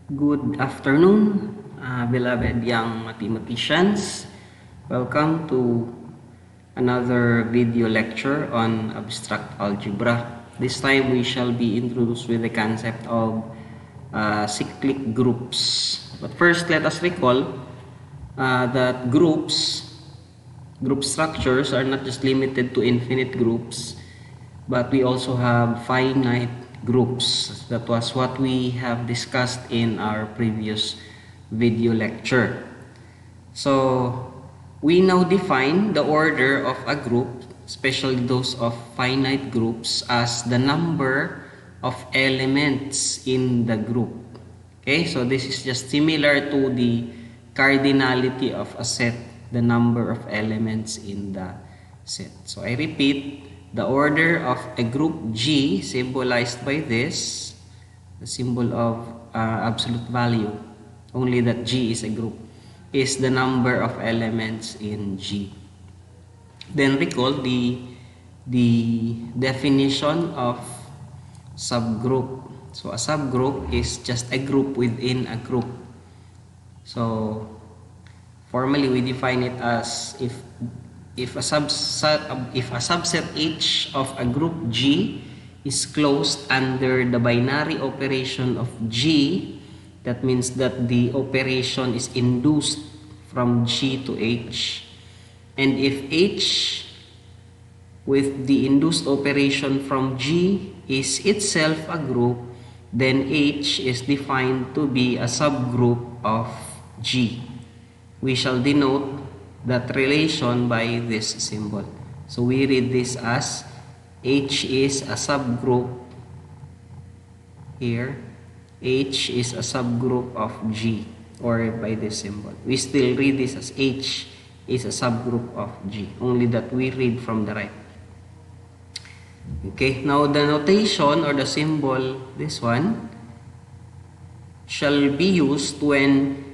Good afternoon, beloved young mathematicians. Welcome to another video lecture on abstract algebra. This time we shall be introduced with the concept of cyclic groups. But first, let us recall that group structures are not just limited to infinite groups, but we also have finite groups. That was what we have discussed in our previous video lecture. So we now define the order of a group, especially those of finite groups, as the number of elements in the group. Okay, so this is just similar to the cardinality of a set, the number of elements in the set. So I repeat, the order of a group G, symbolized by this, the symbol of absolute value, only that G is a group, is the number of elements in G. Then recall the definition of subgroup. So a subgroup is just a group within a group. So formally we define it as if a subset H of a group G is closed under the binary operation of G, that means that the operation is induced from G to H. And if H with the induced operation from G is itself a group, then H is defined to be a subgroup of G. We shall denote that relation by this symbol. So we read this as H is a subgroup here. H is a subgroup of G, or by this symbol. We still read this as H is a subgroup of G, only that we read from the right. Okay, now the notation or the symbol, this one, shall be used when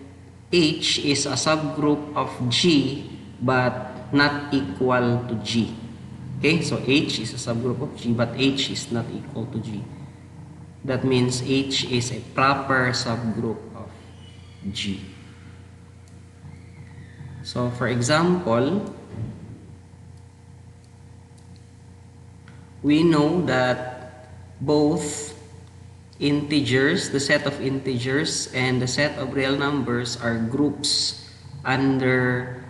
H is a subgroup of G but not equal to G. Okay, so H is a subgroup of G but H is not equal to G. That means H is a proper subgroup of G. So for example, we know that both integers, the set of integers and the set of real numbers are groups under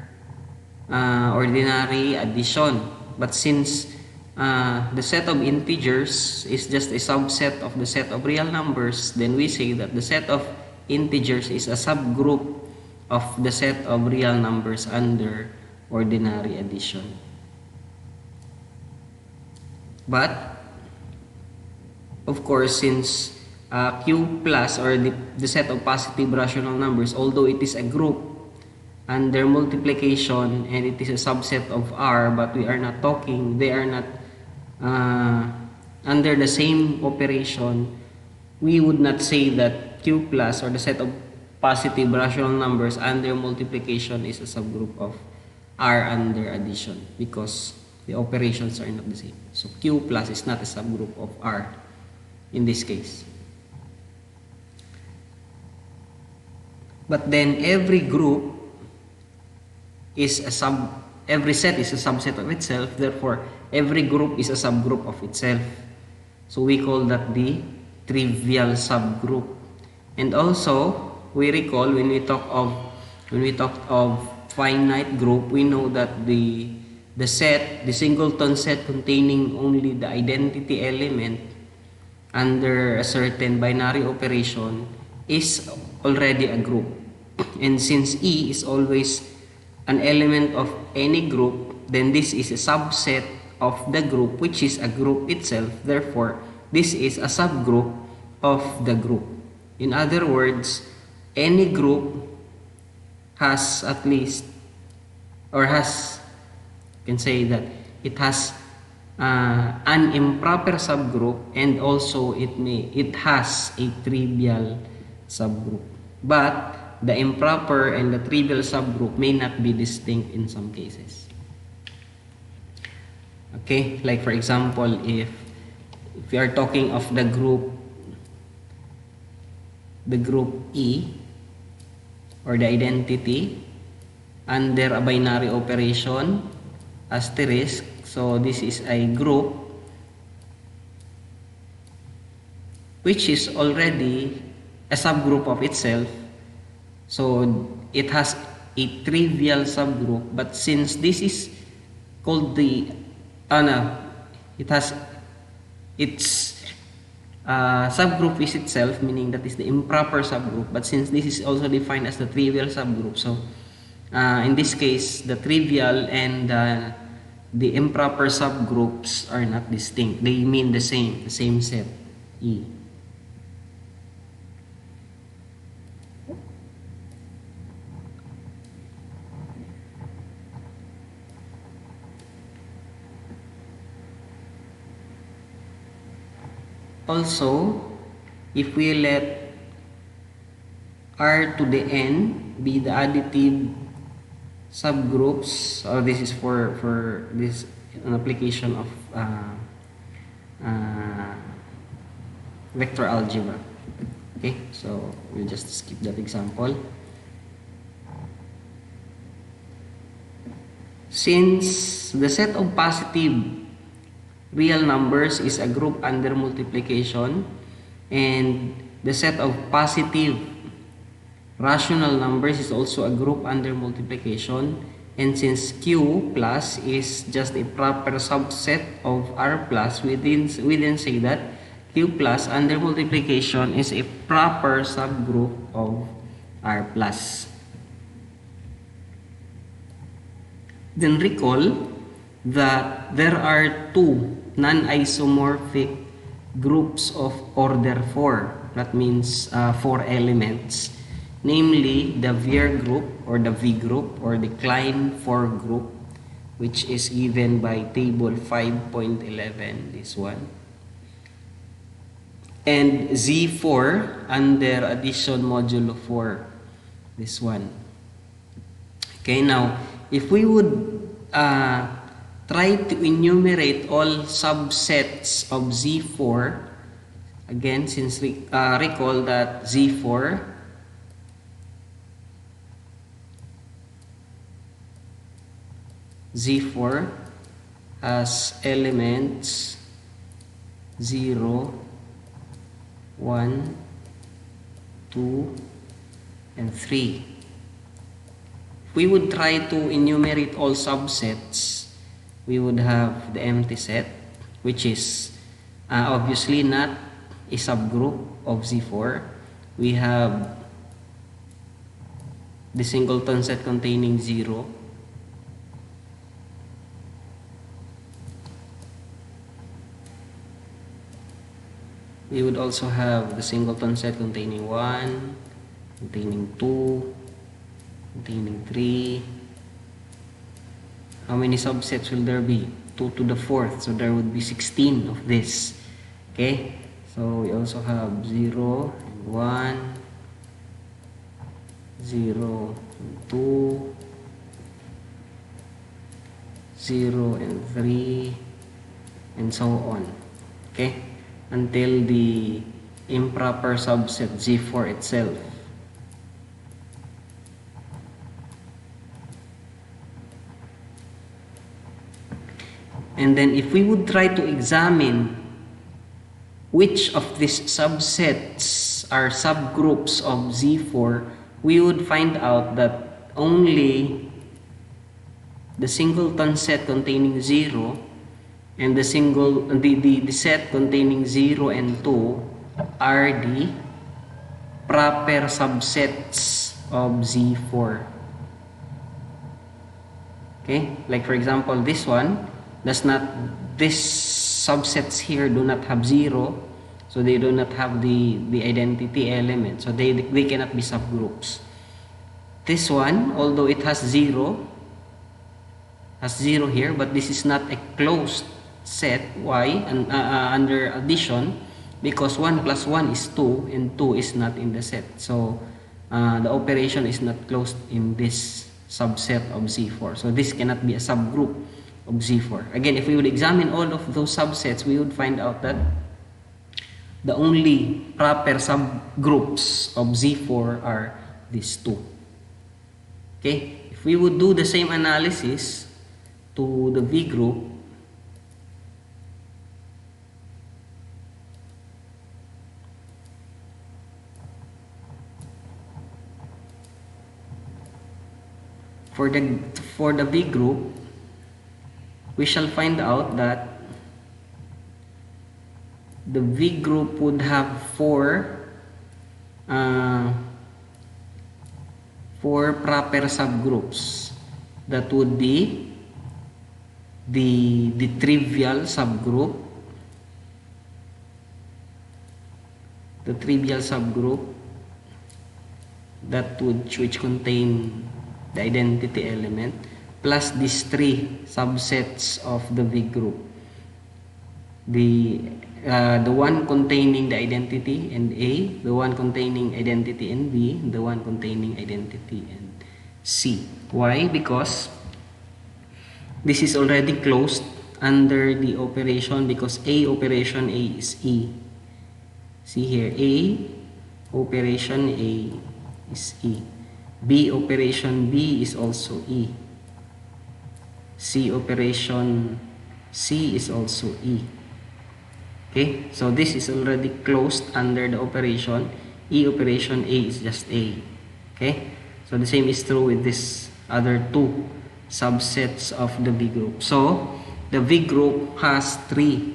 ordinary addition. But since the set of integers is just a subset of the set of real numbers, then we say that the set of integers is a subgroup of the set of real numbers under ordinary addition. But of course, since Q plus, or the set of positive rational numbers, although it is a group under multiplication and it is a subset of R, but we are not talking, they are not under the same operation, we would not say that Q plus, or the set of positive rational numbers under multiplication, is a subgroup of R under addition, because the operations are not the same. So Q plus is not a subgroup of R in this case. But then every group is every set is a subset of itself, therefore every group is a subgroup of itself. So we call that the trivial subgroup. And also we recall when we talk of finite group, we know that the singleton set containing only the identity element under a certain binary operation is already a group. And since E is always an element of any group, then this is a subset of the group, which is a group itself. Therefore, this is a subgroup of the group. In other words, any group has at least, or has, you can say that it has an improper subgroup, and also it has a trivial subgroup. But the improper and the trivial subgroup may not be distinct in some cases. Okay, like for example, if we are talking of the group the group E or the identity under a binary operation asterisk. So this is a group which is already a subgroup of itself. So it has a trivial subgroup, but since this is called the it has its subgroup is itself, meaning that is the improper subgroup, but since this is also defined as the trivial subgroup, so in this case the trivial and the improper subgroups are not distinct. They mean the same set E. Also, if we let R to the N be the additive subgroups, or this is for this an application of vector algebra. Okay, so we'll just skip that example. Since the set of positive real numbers is a group under multiplication, and the set of positive rational numbers is also a group under multiplication, and since Q plus is just a proper subset of R plus, we then say that Q plus under multiplication is a proper subgroup of R plus. Then recall that there are two non-isomorphic groups of order 4. That means 4 elements, namely the Vier group or the V group or the Klein 4 group, which is given by table 5.11, this one, and Z4 under addition modulo 4, this one. Okay, now if we would try to enumerate all subsets of Z4, again, since recall that Z4 has elements 0, 1, 2, and 3. If we would try to enumerate all subsets, we would have the empty set, which is obviously not a subgroup of Z4. We have the singleton set containing 0. We would also have the singleton set containing 1, containing 2, containing 3. How many subsets will there be? 2 to the 4th, so there would be 16 of this. Okay, so we also have 0 and 1, 0 and 2, 0 and 3, and so on. Okay, until the improper subset Z4 itself. And then if we would try to examine which of these subsets are subgroups of Z4, we would find out that only the singleton set containing 0 and the set containing 0 and 2 are the proper subsets of Z4. Okay, like for example this one, these subsets here do not have 0, so they do not have the identity element, so they cannot be subgroups. This one, although it has 0 here, but this is not a closed set. Why? Under addition, because 1 plus 1 is 2 and 2 is not in the set, so the operation is not closed in this subset of Z4, so this cannot be a subgroup of Z4. Again, if we would examine all of those subsets, we would find out that the only proper subgroups of Z4 are these two. Okay, if we would do the same analysis to the V group, for the V group, we shall find out that the V group would have four proper subgroups. That would be the trivial subgroup, which contain the identity element, plus these three subsets of the V group. The one containing the identity in A, the one containing identity in B, the one containing identity in C. Why? Because this is already closed under the operation, because A operation A is E. See here, A operation A is E. B operation B is also E. C operation C is also E. Okay, so this is already closed under the operation. E operation A is just A. Okay, so the same is true with this other two subsets of the V group. So the V group has three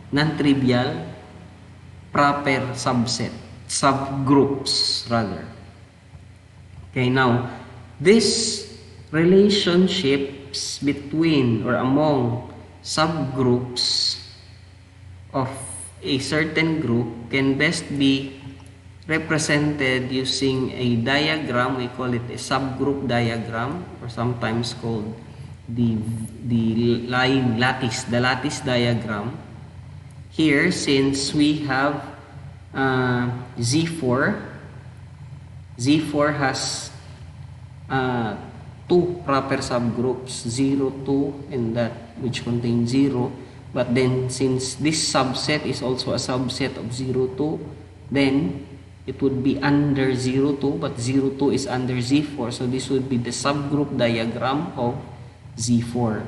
non-trivial proper subgroups rather. Okay, now this relationships between or among subgroups of a certain group can best be represented using a diagram. We call it a subgroup diagram, or sometimes called the lattice diagram. Here, since we have Z4 has two proper subgroups, 0, 2, and that which contains 0. But then since this subset is also a subset of 0, 2, then it would be under 0, 2, but 0, 2 is under Z4. So this would be the subgroup diagram of Z4.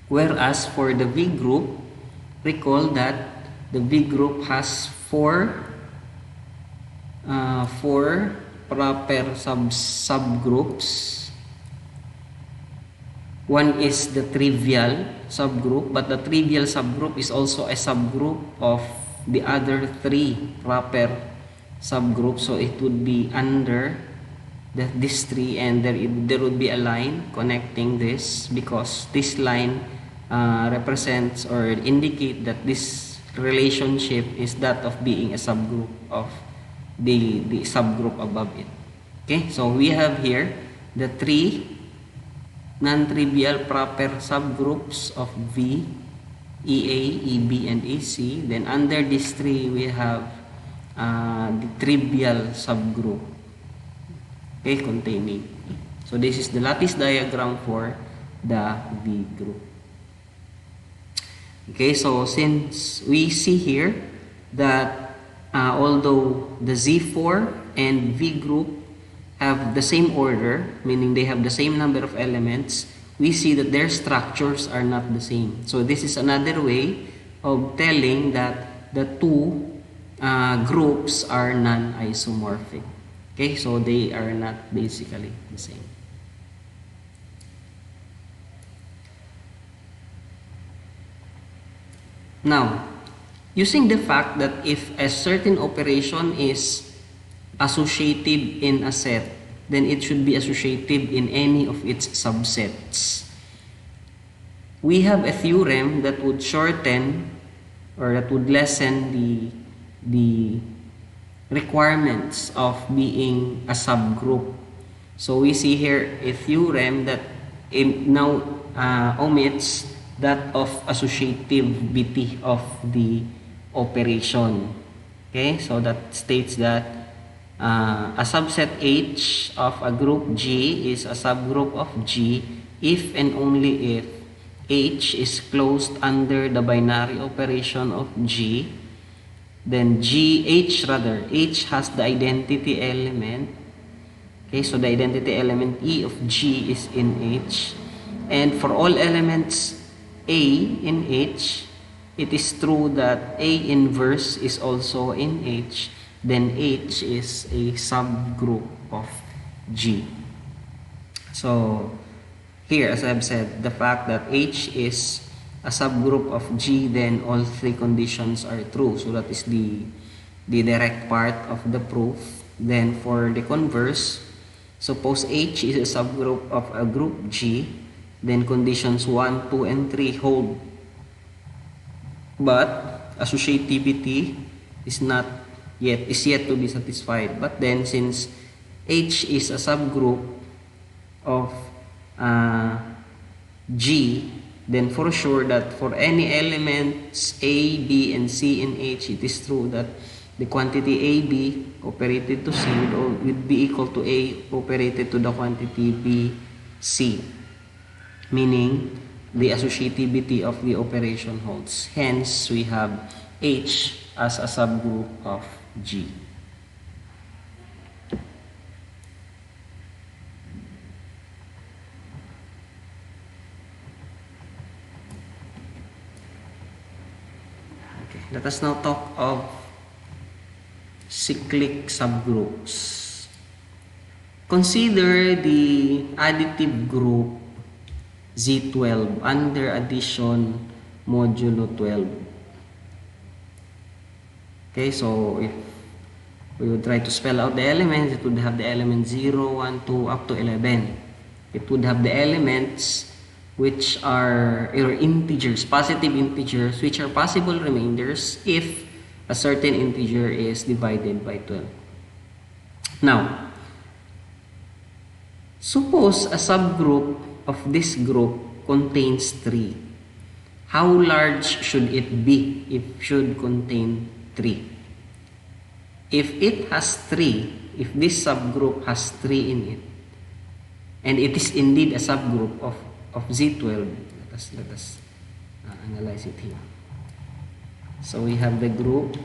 Whereas for the V group, recall that the V group has four proper subgroups. One is the trivial subgroup, but the trivial subgroup is also a subgroup of the other three proper subgroups. So it would be under this tree, and there would be a line connecting this, because this line represents or indicate that this relationship is that of being a subgroup of the subgroup above it. Okay, so we have here the three non-trivial proper subgroups of V, EA, EB, and EC. Then under this tree we have the trivial subgroup, okay, containing E. So this is the lattice diagram for the V group. Okay, so since we see here that although the Z4 and V group have the same order, meaning they have the same number of elements, we see that their structures are not the same. So this is another way of telling that the two groups are non-isomorphic. Okay, so they are not basically the same. Now, using the fact that if a certain operation is associative in a set, then it should be associative in any of its subsets. We have a theorem that would shorten or that would lessen the requirements of being a subgroup. So we see here a theorem that now omits that of associativity of the operation. Okay, so that states that a subset H of a group G is a subgroup of G if and only if H is closed under the binary operation of G, then H has the identity element. Okay, so the identity element E of G is in H. And for all elements A in H, it is true that A inverse is also in H. Then H is a subgroup of G. So here, as I've said, the fact that H is a subgroup of G, then all three conditions are true. So that is the direct part of the proof. Then for the converse, suppose H is a subgroup of a group G, then conditions 1, 2, and 3 hold. But associativity is yet to be satisfied. But then since H is a subgroup of G, then for sure that for any elements A, B, and C in H, it is true that the quantity AB operated to C would be equal to A operated to the quantity B, C, meaning the associativity of the operation holds. Hence, we have H as a subgroup of G. Okay, let us now talk of cyclic subgroups. Consider the additive group Z12 under addition modulo 12. Okay, so if we would try to spell out the elements, it would have the element 0, 1, 2, up to 11. It would have the elements which are integers, positive integers, which are possible remainders if a certain integer is divided by 12. Now, suppose a subgroup of this group contains 3. How large should it be if it should contain 3? If it has 3, if this subgroup has 3 in it, and it is indeed a subgroup of Z12, let us analyze it here. So we have the group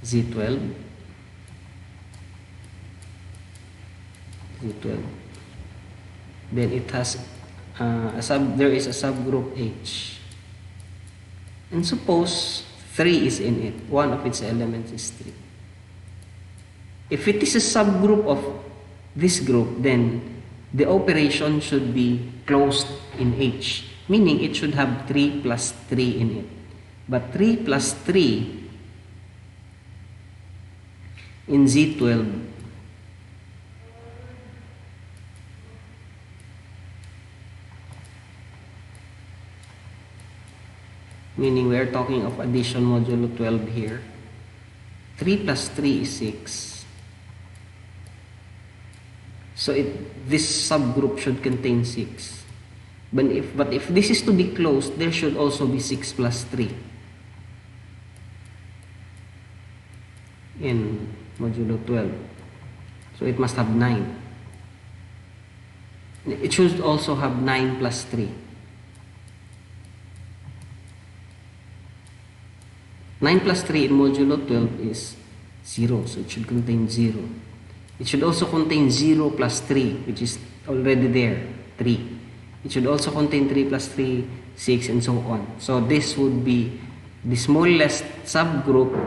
Z12. Then it has there is a subgroup H, and suppose 3 is in it. One of its elements is 3. If it is a subgroup of this group, then the operation should be closed in H, meaning it should have 3 plus 3 in it. But 3 plus 3 in Z12 meaning we are talking of addition modulo 12 here. 3 plus 3 is 6. So this subgroup should contain 6. But if this is to be closed, there should also be 6 plus 3 in modulo 12. So it must have 9. It should also have 9 plus 3. 9 plus 3 in modulo 12 is 0, so it should contain 0. It should also contain 0 plus 3, which is already there, 3. It should also contain 3 plus 3, 6, and so on. So this would be the smallest subgroup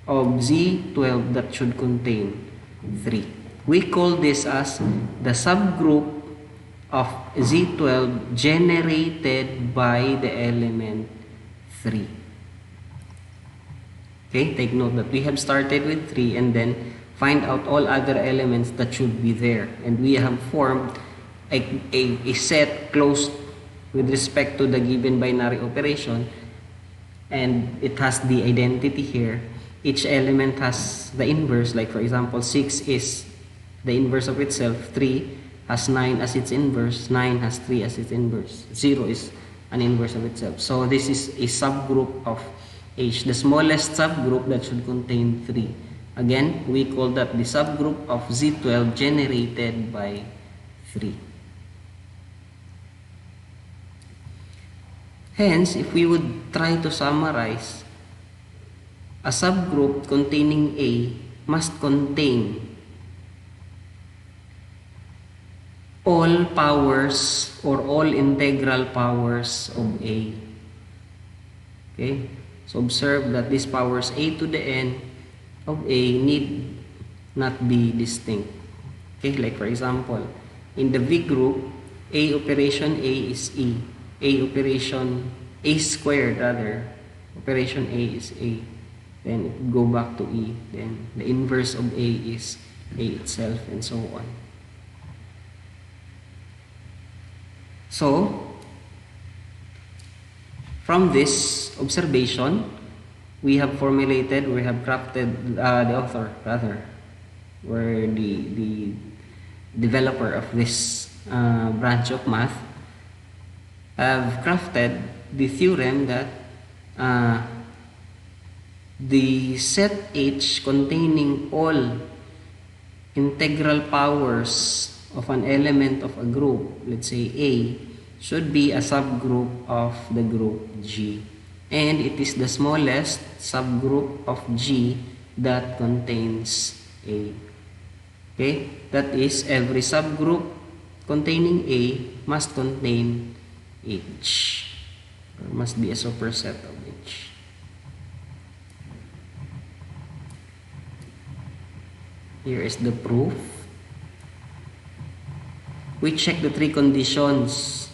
of Z12 that should contain 3. We call this as the subgroup of Z12 generated by the element 3. Okay, take note that we have started with 3 and then find out all other elements that should be there. And we have formed a set closed with respect to the given binary operation. And it has the identity here. Each element has the inverse. Like for example, 6 is the inverse of itself. 3 has 9 as its inverse. 9 has 3 as its inverse. 0 is an inverse of itself. So this is a subgroup of H, the smallest subgroup that should contain 3. Again, we call that the subgroup of Z12 generated by 3. Hence, if we would try to summarize, a subgroup containing A must contain all powers or all integral powers of A. Okay? So observe that these powers A to the n of A need not be distinct. Okay, like for example, in the V group, A operation A is E. A operation A squared rather, operation A is A. Then it go back to E. Then the inverse of A is A itself and so on. So, from this observation, we have crafted, the author rather, or the developer of this branch of math, have crafted the theorem that the set H containing all integral powers of an element of a group, let's say A, should be a subgroup of the group G. And it is the smallest subgroup of G that contains A. Okay? That is, every subgroup containing A must contain H. Or must be a superset of H. Here is the proof. We check the three conditions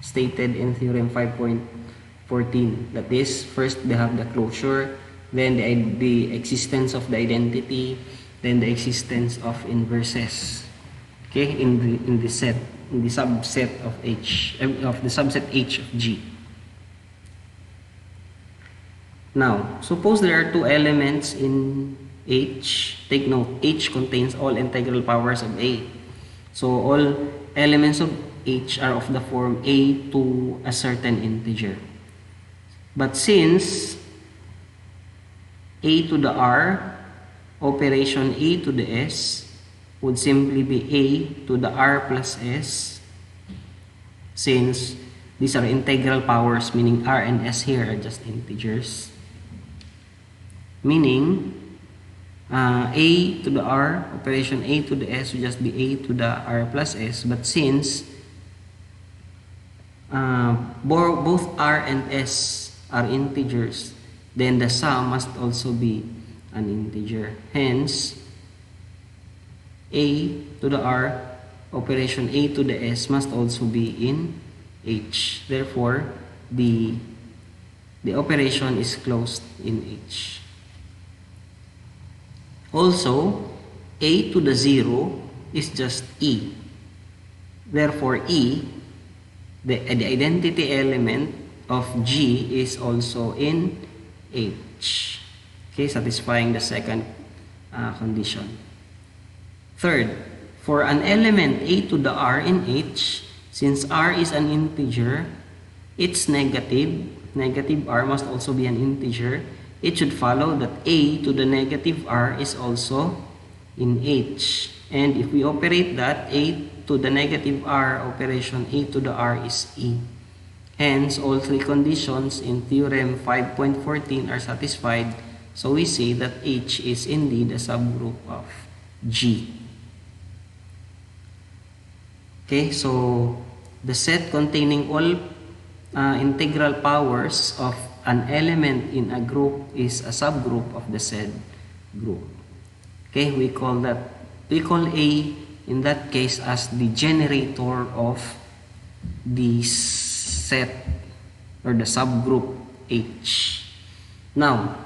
stated in theorem 5.14. That is, first they have the closure, then the existence of the identity, then the existence of inverses. Okay, in the subset of H, of the subset H of G. Now, suppose there are two elements in H. Take note, H contains all integral powers of A. So all elements of H are of the form A to a certain integer. But since A to the R, operation A to the S would simply be A to the R plus S, since these are integral powers, meaning R and S here are just integers. Meaning, A to the R, operation A to the S would just be A to the R plus S. But since both R and S are integers, then the sum must also be an integer. Hence, A to the R, operation A to the S must also be in H. Therefore, the operation is closed in H. Also, A to the 0 is just E. Therefore, E, the identity element of G, is also in H. Okay, satisfying the second condition. Third, for an element A to the R in H, since R is an integer, it's negative. Negative R must also be an integer. It should follow that A to the negative R is also in H. And if we operate that, A to the negative R operation, A to the R is E. Hence, all three conditions in theorem 5.14 are satisfied. So we say that H is indeed a subgroup of G. Okay, so the set containing all integral powers of an element in a group is a subgroup of the said group. Okay, we call A in that case as the generator of the set or the subgroup H. Now,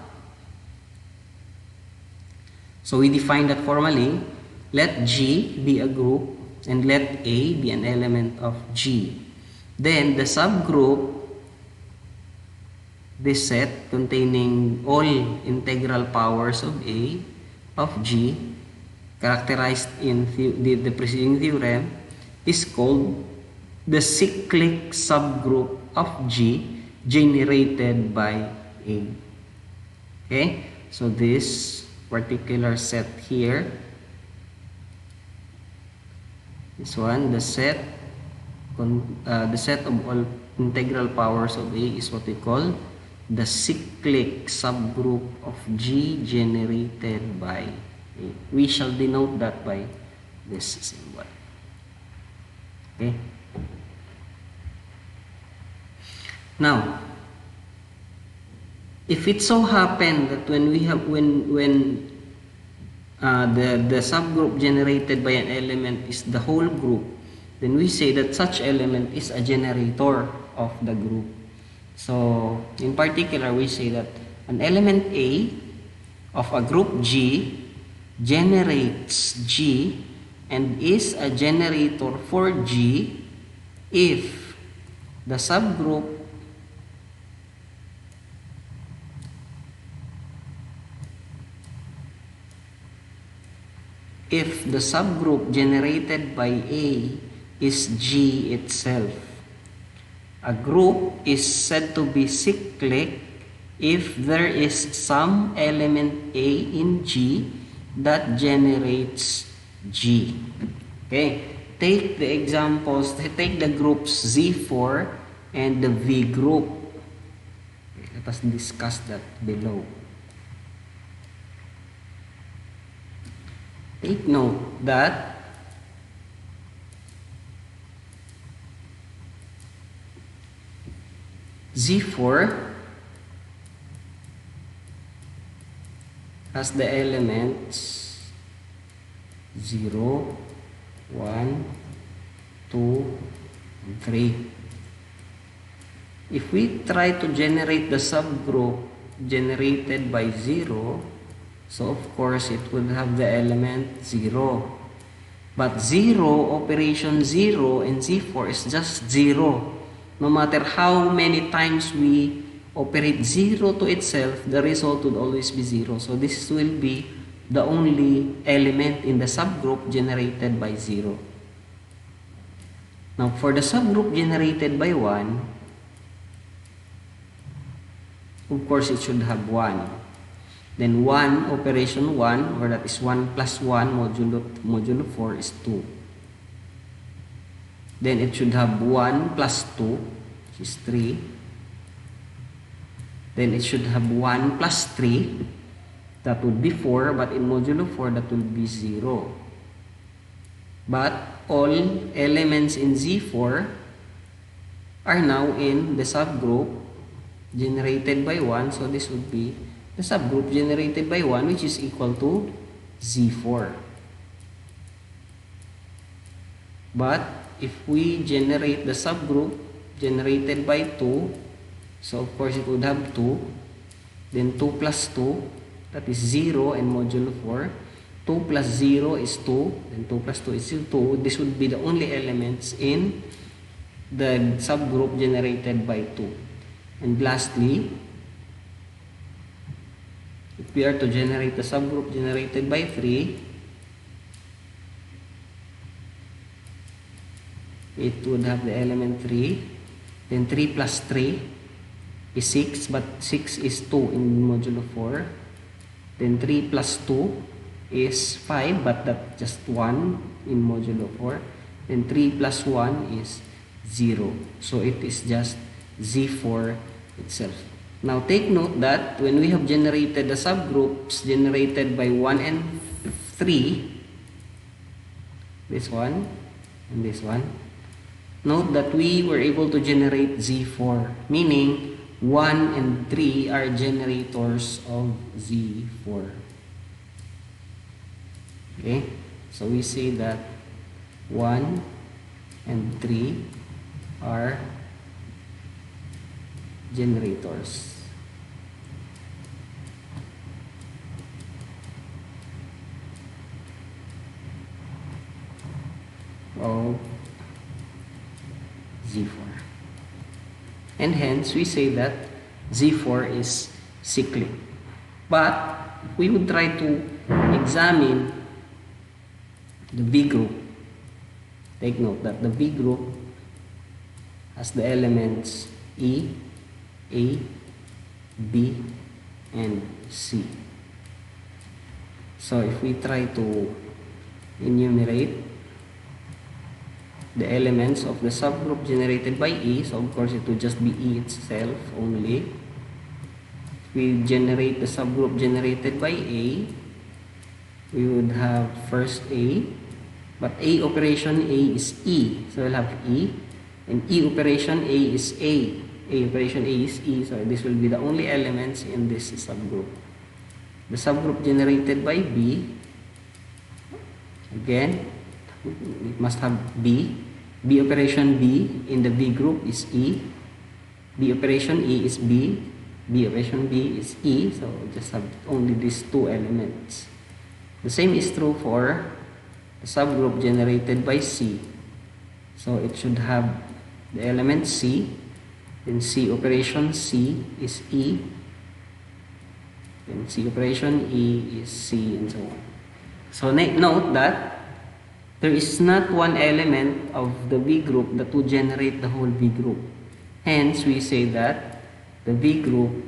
so we define that formally. Let G be a group and let A be an element of G. Then the subgroup, this set containing all integral powers of A of G, characterized in the preceding theorem, is called the cyclic subgroup of G generated by A. Okay, so this particular set here, this one, the set of all integral powers of A is what we call the cyclic subgroup of G generated by A. We shall denote that by this symbol. Okay. Now, if it so happen that when the subgroup generated by an element is the whole group, then we say that such element is a generator of the group. So, in particular, we say that an element A of a group G generates G and is a generator for G if the subgroup generated by A is G itself. A group is said to be cyclic if there is some element A in G that generates G. Okay, take the examples, take the groups Z4 and the V group. Okay, let us discuss that below. Take note that Z4 has the elements 0, 1, 2, and 3. If we try to generate the subgroup generated by 0, so of course it would have the element 0. But 0, operation 0 in Z4 is just 0. No matter how many times we operate 0 to itself, the result would always be 0. So this will be the only element in the subgroup generated by 0. Now for the subgroup generated by 1, of course it should have 1. Then 1, operation 1, or that is 1 plus 1 modulo 4 is 2. Then it should have 1 plus 2, which is 3. Then it should have 1 plus 3, that would be 4, but in modulo 4 that will be 0. But all elements in Z4 are now in the subgroup generated by 1, so this would be the subgroup generated by 1, which is equal to Z4. But if we generate the subgroup generated by 2, so of course it would have 2, then 2 plus 2, that is 0 and modulo 4. 2 plus 0 is 2, then 2 plus 2 is 2. This would be the only elements in the subgroup generated by 2. And lastly, if we are to generate the subgroup generated by 3, it would have the element 3. Then 3 plus 3 is 6, but 6 is 2 in modulo 4. Then 3 plus 2 is 5, but that's just 1 in modulo 4. Then 3 plus 1 is 0. So it is just Z4 itself. Now take note that when we have generated the subgroups generated by 1 and 3, this one and this one, note that we were able to generate Z4, meaning 1 and 3 are generators of Z4. Okay, so we say that 1 and 3 are generators. Of Z4. And hence we say that Z4 is cyclic. But we would try to examine the V group. Take note that the V group has the elements E, A, B, and C. So if we try to enumerate the elements of the subgroup generated by E. So of course it would just be E itself only. We generate the subgroup generated by A, we would have first A, but A operation A is E, so we'll have E, and E operation A is A. A operation A is E, so this will be the only elements in this subgroup. The subgroup generated by B, again, it must have B. B operation B in the B group is E. B operation E is B. B operation B is E, so just have only these two elements. The same is true for the subgroup generated by C. So it should have the element C, then C operation C is E, then C operation E is C, and so on. So note that there is not one element of the V group that would generate the whole V group. Hence, we say that the V group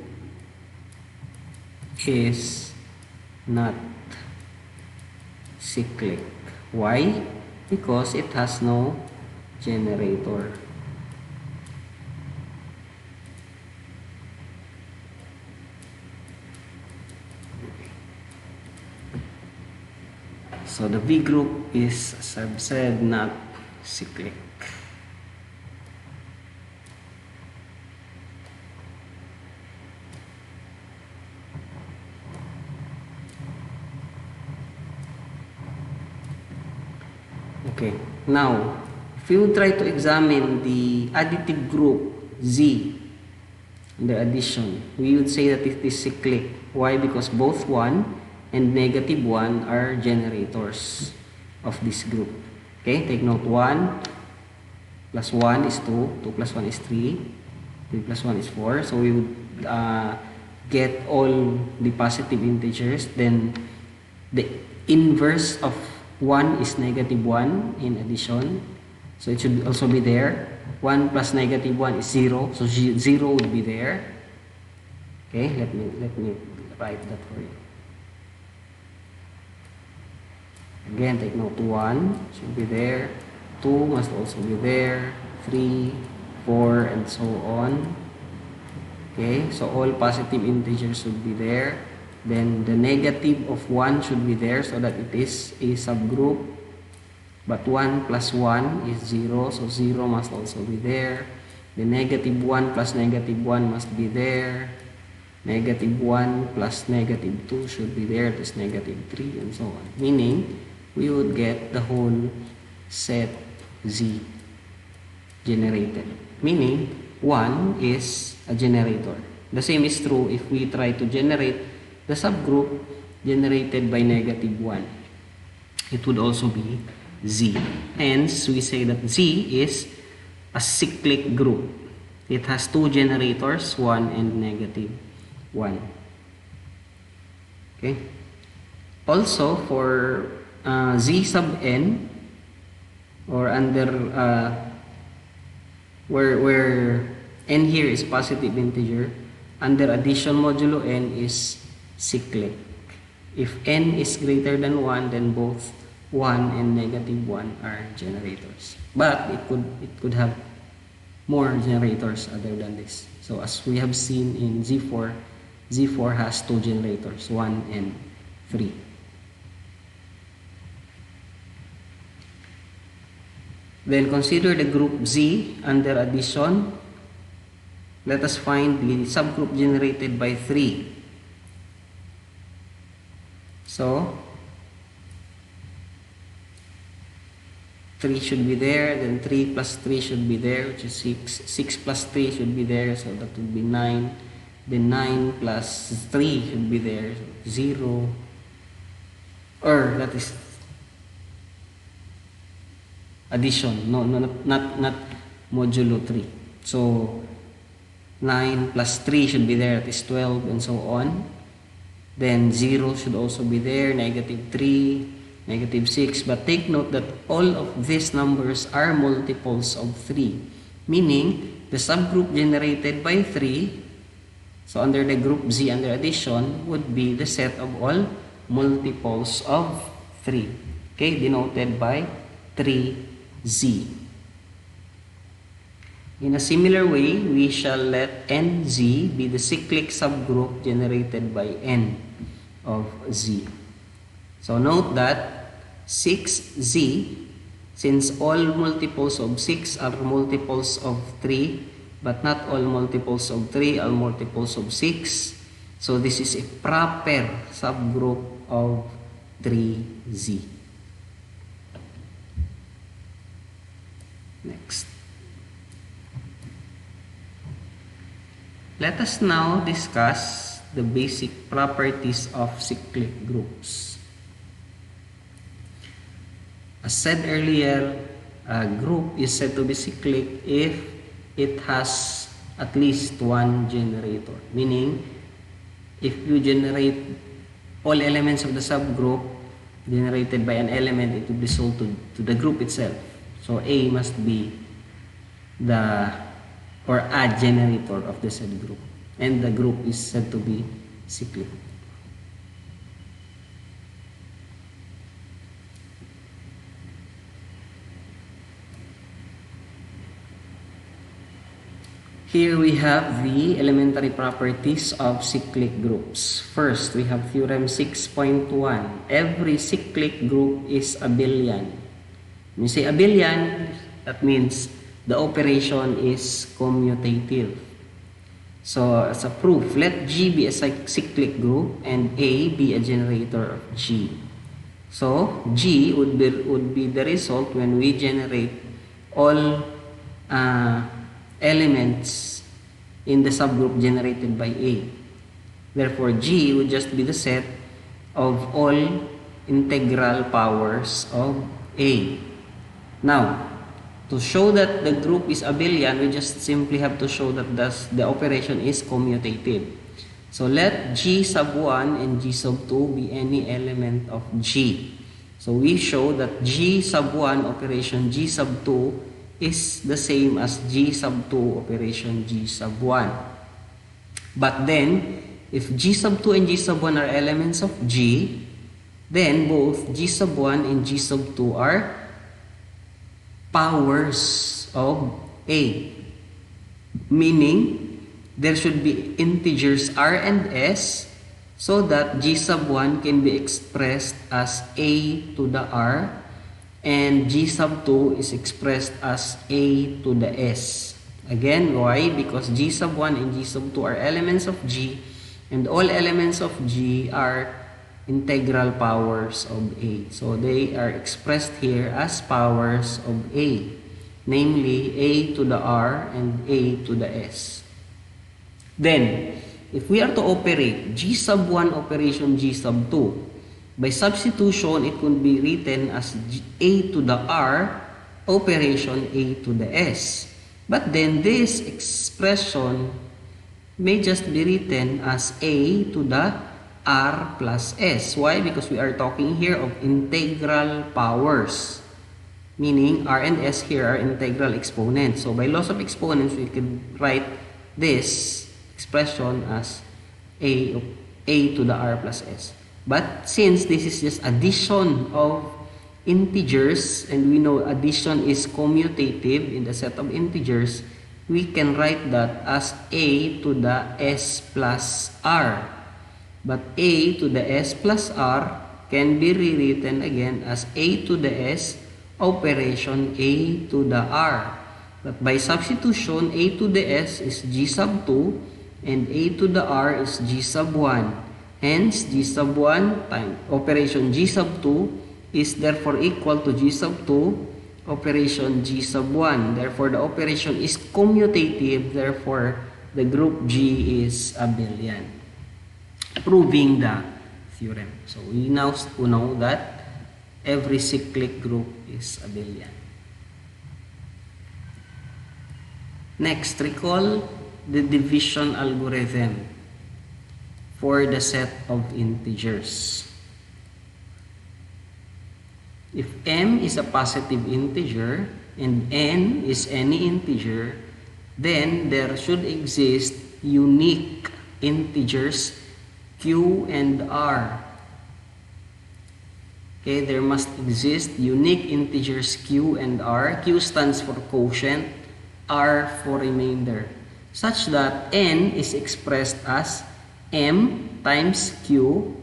is not cyclic. Why? Because it has no generator. So the V group is, as I've said, not cyclic. Okay, now if you try to examine the additive group Z, the addition, we would say that it is cyclic. Why? Because both 1 and negative 1 are generators of this group. Okay, take note, 1 plus 1 is 2, 2 plus 1 is 3, 3 plus 1 is 4. So we would get all the positive integers. Then the inverse of 1 is negative 1 in addition. So it should also be there. 1 plus negative 1 is 0. So 0 would be there. Okay, let me write that for you. Again, take note, 1 should be there. 2 must also be there. 3, 4, and so on. Okay, so all positive integers should be there. Then the negative of 1 should be there so that it is a subgroup. But 1 plus 1 is 0, so 0 must also be there. The negative 1 plus negative 1 must be there. Negative 1 plus negative 2 should be there. It is negative 3, and so on. Meaning, we would get the whole set Z generated. Meaning, 1 is a generator. The same is true if we try to generate the subgroup generated by negative 1. It would also be Z. Hence, we say that Z is a cyclic group. It has two generators, 1 and negative 1. Okay. Also, for Z sub n, or under where n here is positive integer, under addition modulo n is cyclic. If n is greater than 1, then both 1 and negative 1 are generators. But it could have more generators other than this. So as we have seen in Z4, Z4 has two generators, 1 and 3. Then consider the group Z under addition. Let us find the subgroup generated by 3. So 3 should be there, then 3 plus 3 should be there, which is 6. 6 plus 3 should be there, so that would be 9. Then 9 plus 3 should be there, so 0. Or that is addition, no, not modulo 3. So 9 plus 3 should be there, that is 12, and so on. Then 0 should also be there, negative 3, negative 6. But take note that all of these numbers are multiples of 3. Meaning, the subgroup generated by 3, so under the group Z under addition, would be the set of all multiples of 3. Okay, denoted by 3Z. In a similar way, we shall let Nz be the cyclic subgroup generated by N of Z. So note that 6Z, since all multiples of 6 are multiples of 3, but not all multiples of 3 are multiples of 6, so this is a proper subgroup of 3Z. Next. Let us now discuss the basic properties of cyclic groups. As said earlier, a group is said to be cyclic if it has at least one generator. Meaning, if you generate all elements of the subgroup generated by an element, it will be sold to the group itself. So A must be the or a generator of the said group, and the group is said to be cyclic. Here we have the elementary properties of cyclic groups. First, we have theorem 6.1. Every cyclic group is abelian. When you say abelian, that means the operation is commutative. So, as a proof, let G be a cyclic group and A be a generator of G. So, G would be the result when we generate all elements in the subgroup generated by A. Therefore, G would just be the set of all integral powers of A. Now, to show that the group is abelian, we just simply have to show that the operation is commutative. So let G sub 1 and G sub 2 be any element of G. So we show that G sub 1 operation G sub 2 is the same as G sub 2 operation G sub 1. But then, if G sub 2 and G sub 1 are elements of G, then both G sub 1 and G sub 2 are powers of A. Meaning, there should be integers R and S so that G sub 1 can be expressed as A to the R and G sub 2 is expressed as A to the S. Again, why? Because G sub 1 and G sub 2 are elements of G and all elements of G are integral powers of A. So they are expressed here as powers of A, namely A to the R and A to the S. Then, if we are to operate G sub 1 operation G sub 2, by substitution, it could be written as A to the R operation A to the S. But then this expression may just be written as A to the R plus S. Why? Because we are talking here of integral powers. Meaning, R and S here are integral exponents. So, by laws of exponents, we can write this expression as A to the R plus S. But since this is just addition of integers, and we know addition is commutative in the set of integers, we can write that as A to the S plus R. But A to the S plus R can be rewritten again as A to the S operation A to the R. But by substitution, A to the S is G sub 2 and A to the R is G sub 1. Hence, G sub 1 times operation G sub 2 is therefore equal to G sub 2 operation G sub 1. Therefore, the operation is commutative. Therefore, the group G is abelian. Proving the theorem. So, we now know that every cyclic group is abelian. Next, recall the division algorithm for the set of integers. If m is a positive integer and n is any integer, then there should exist unique integers Q and R. Okay, there must exist unique integers Q and R. Q stands for quotient, R for remainder, such that N is expressed as M times Q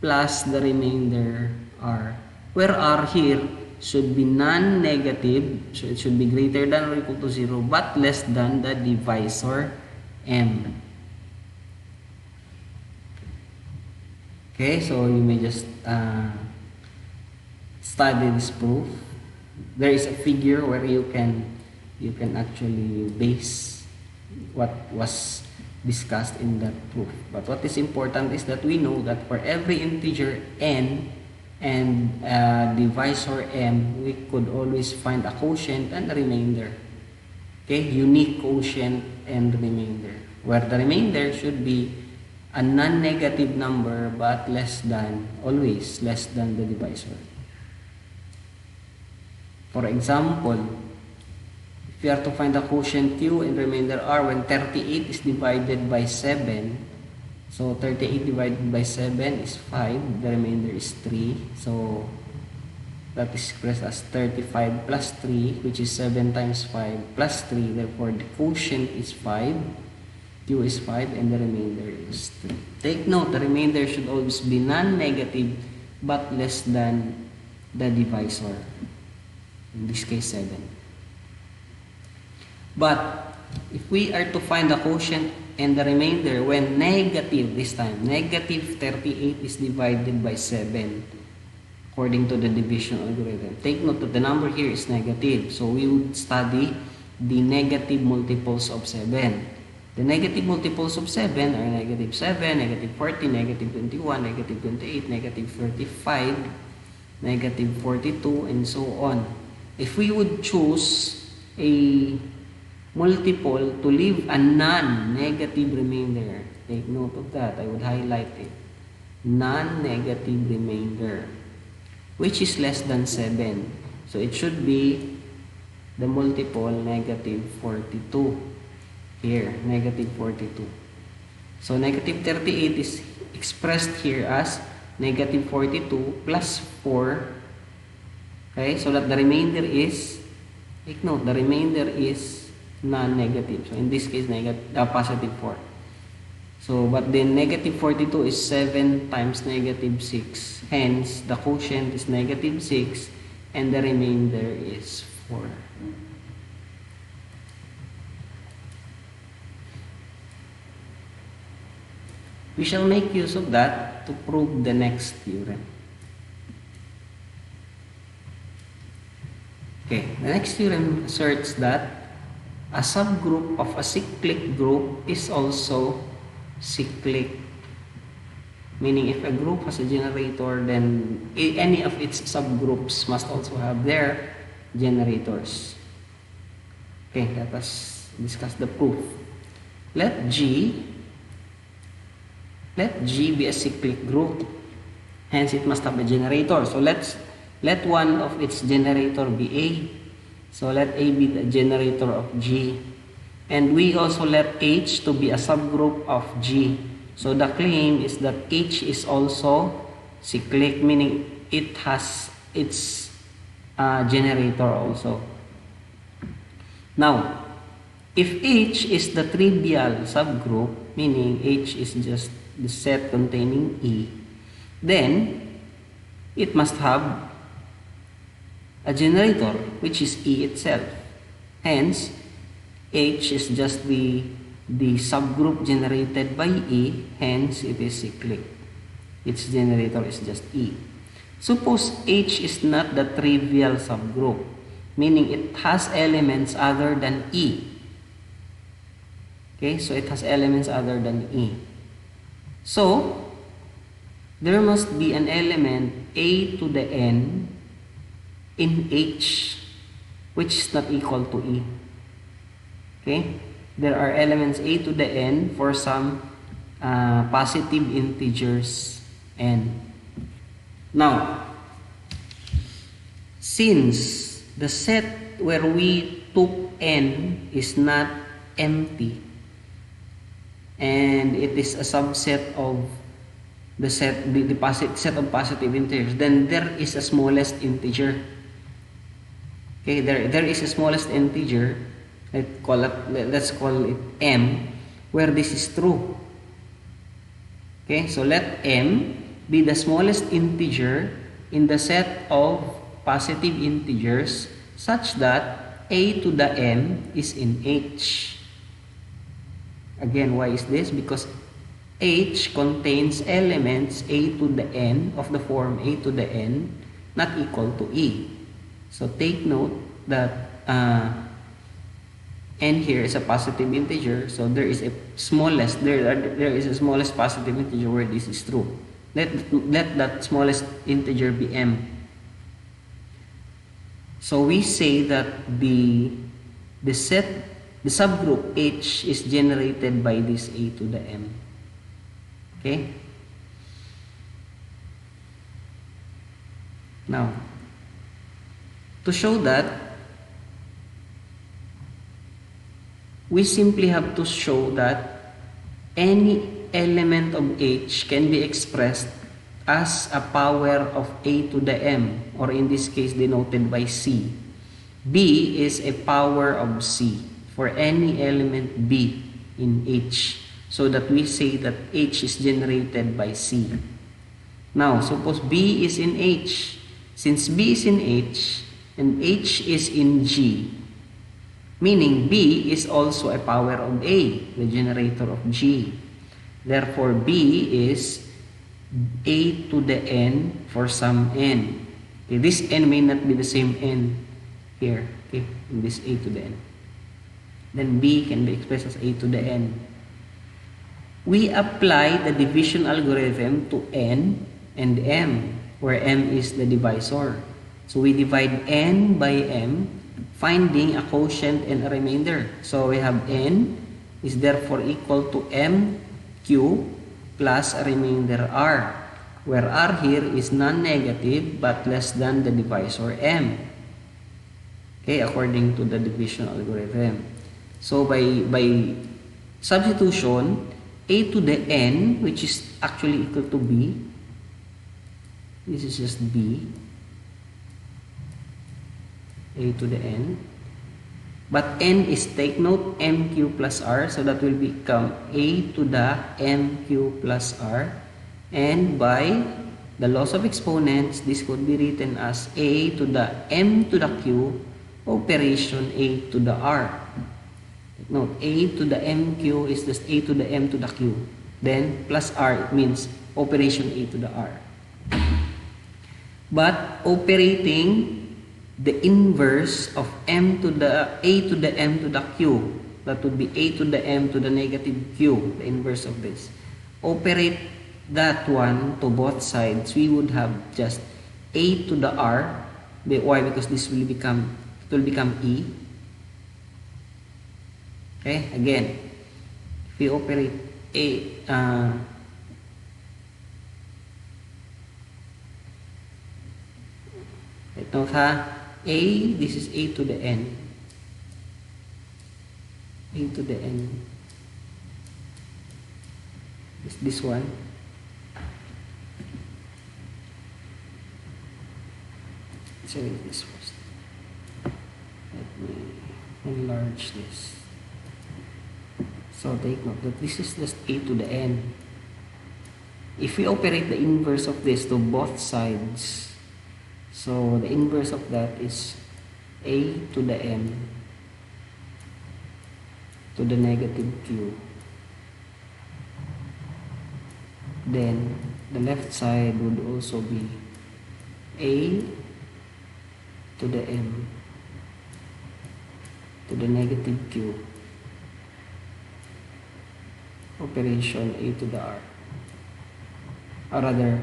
plus the remainder R, where R here should be non-negative, so it should be greater than or equal to 0 but less than the divisor M. Okay, so you may just study this proof. There is a figure where you can actually base what was discussed in that proof. But what is important is that we know that for every integer n and divisor m, we could always find a quotient and a remainder. Okay, unique quotient and remainder, where the remainder should be a non-negative number but always less than the divisor. For example, if you are to find the quotient q and remainder r when 38 is divided by 7, so 38 divided by 7 is 5, the remainder is 3, so that is expressed as 35 plus 3, which is 7 times 5 plus 3, therefore the quotient is 5, q is 5, and the remainder is 3. Take note, the remainder should always be non-negative but less than the divisor, in this case 7. But if we are to find the quotient and the remainder when negative, this time negative 38 is divided by 7 according to the division algorithm, take note that the number here is negative, so we would study the negative multiples of 7. The negative multiples of 7 are negative 7, negative 40, negative 21, negative 28, negative 35, negative 42, and so on. If we would choose a multiple to leave a non-negative remainder, take note of that, I would highlight it, non-negative remainder, which is less than 7. So it should be the multiple negative 42. Here, negative 42. So negative 38 is expressed here as negative 42 plus 4. Okay, so that the remainder is, take note, the remainder is non-negative. So in this case, positive 4. So, but then negative 42 is 7 times negative 6. Hence, the quotient is negative 6 and the remainder is 4. We shall make use of that to prove the next theorem. Okay, the next theorem asserts that a subgroup of a cyclic group is also cyclic. Meaning if a group has a generator, then any of its subgroups must also have their generators. Okay, let us discuss the proof. Let G be a cyclic group. Hence, it must have a generator. So let one of its generator be A. So let A be the generator of G. And we also let H to be a subgroup of G. So the claim is that H is also cyclic, meaning it has its generator also. Now, if H is the trivial subgroup, meaning H is just the set containing E, then it must have a generator, which is E itself. Hence, H is just the subgroup generated by E, hence it is cyclic. Its generator is just E. Suppose H is not the trivial subgroup, meaning it has elements other than E. Okay, so it has elements other than E. So, there must be an element A to the N in H, which is not equal to E. Okay? There are elements A to the N for some positive integers N. Now, since the set where we took N is not empty, and it is a subset of the set, set of positive integers, then there is a smallest integer. Okay, there is a smallest integer. Let's call it m, where this is true. Okay, so let m be the smallest integer in the set of positive integers such that a to the m is in H. Again, why is this? Because H contains elements a to the n of the form a to the n not equal to e. So take note that n here is a positive integer, so there is a smallest positive integer where this is true. Let that smallest integer be m. So we say that the subgroup H is generated by this a to the m. Okay? Now, to show that, we simply have to show that any element of H can be expressed as a power of a to the m, or in this case denoted by C. B is a power of C for any element B in H, so that we say that H is generated by C. Now, suppose B is in H. Since B is in H and H is in G, meaning B is also a power of A, the generator of G. Therefore, B is a to the n for some n. Okay, this n may not be the same n here, okay, in this a to the n. Then B can be expressed as a to the n. We apply the division algorithm to n and m, where m is the divisor. So we divide n by m, finding a quotient and a remainder. So we have n is therefore equal to mq plus a remainder r, where r here is non-negative but less than the divisor m. Okay, according to the division algorithm. So by substitution, a to the n, which is actually equal to b, this is just b, a to the n, but n is, take note, mq plus r, so that will become a to the mq plus r, and by the laws of exponents, this could be written as a to the m to the q operation a to the r. Take note, a to the mq is just a to the m to the q, then plus r, it means operation a to the r. But operating the inverse of m to the a to the m to the q, that would be a to the m to the negative q, the inverse of this. Operate that one to both sides, we would have just a to the r. Why? Because this will become, it will become e. Okay, again, if we operate a note ha, a, this is a to the n, a to the n, is this one. So this first. Let me enlarge this. So take note that this is just a to the n. If we operate the inverse of this to both sides, so the inverse of that is a to the m to the negative q. Then the left side would also be a to the m to the negative q operation a to the r, or rather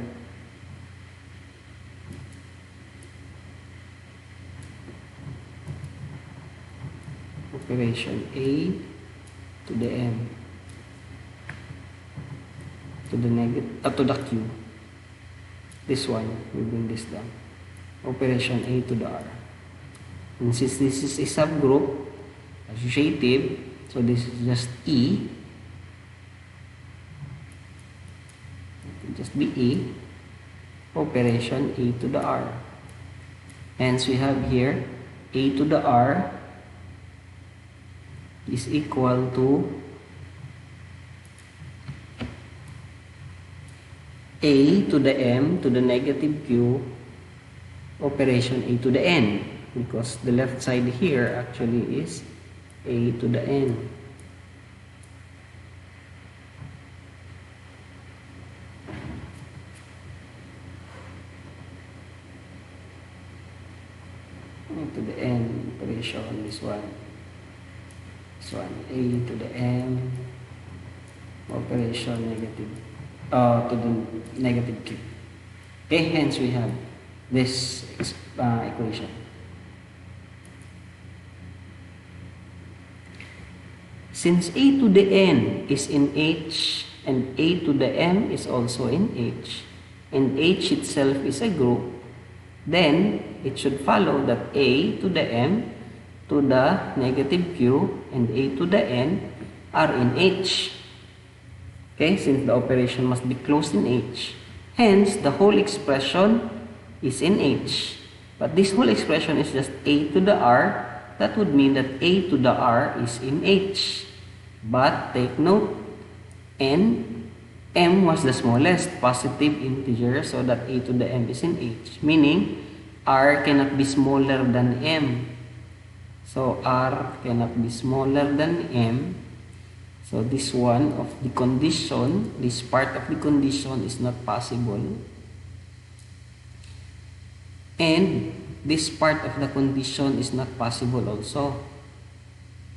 operation a to the m to the negative to the q. This one, we bring this down, operation a to the r. And since this is a subgroup associative, so this is just e, just be e, operation a to the r. Hence we have here a to the r is equal to a to the m to the negative q operation a to the n, because the left side here actually is a to the n. To the n operation, this one a to the m operation negative to the negative q. Okay, hence we have this equation. Since a to the n is in H and a to the m is also in H, and H itself is a group, then it should follow that a to the m to the negative q and a to the n are in H. Okay, since the operation must be closed in H. Hence, the whole expression is in H. But this whole expression is just a to the r. That would mean that a to the r is in H. But take note, m was the smallest positive integer, so that a to the m is in H. Meaning, r cannot be smaller than m. So, r cannot be smaller than m. So, this one of the condition, this part of the condition is not possible. And this part of the condition is not possible also.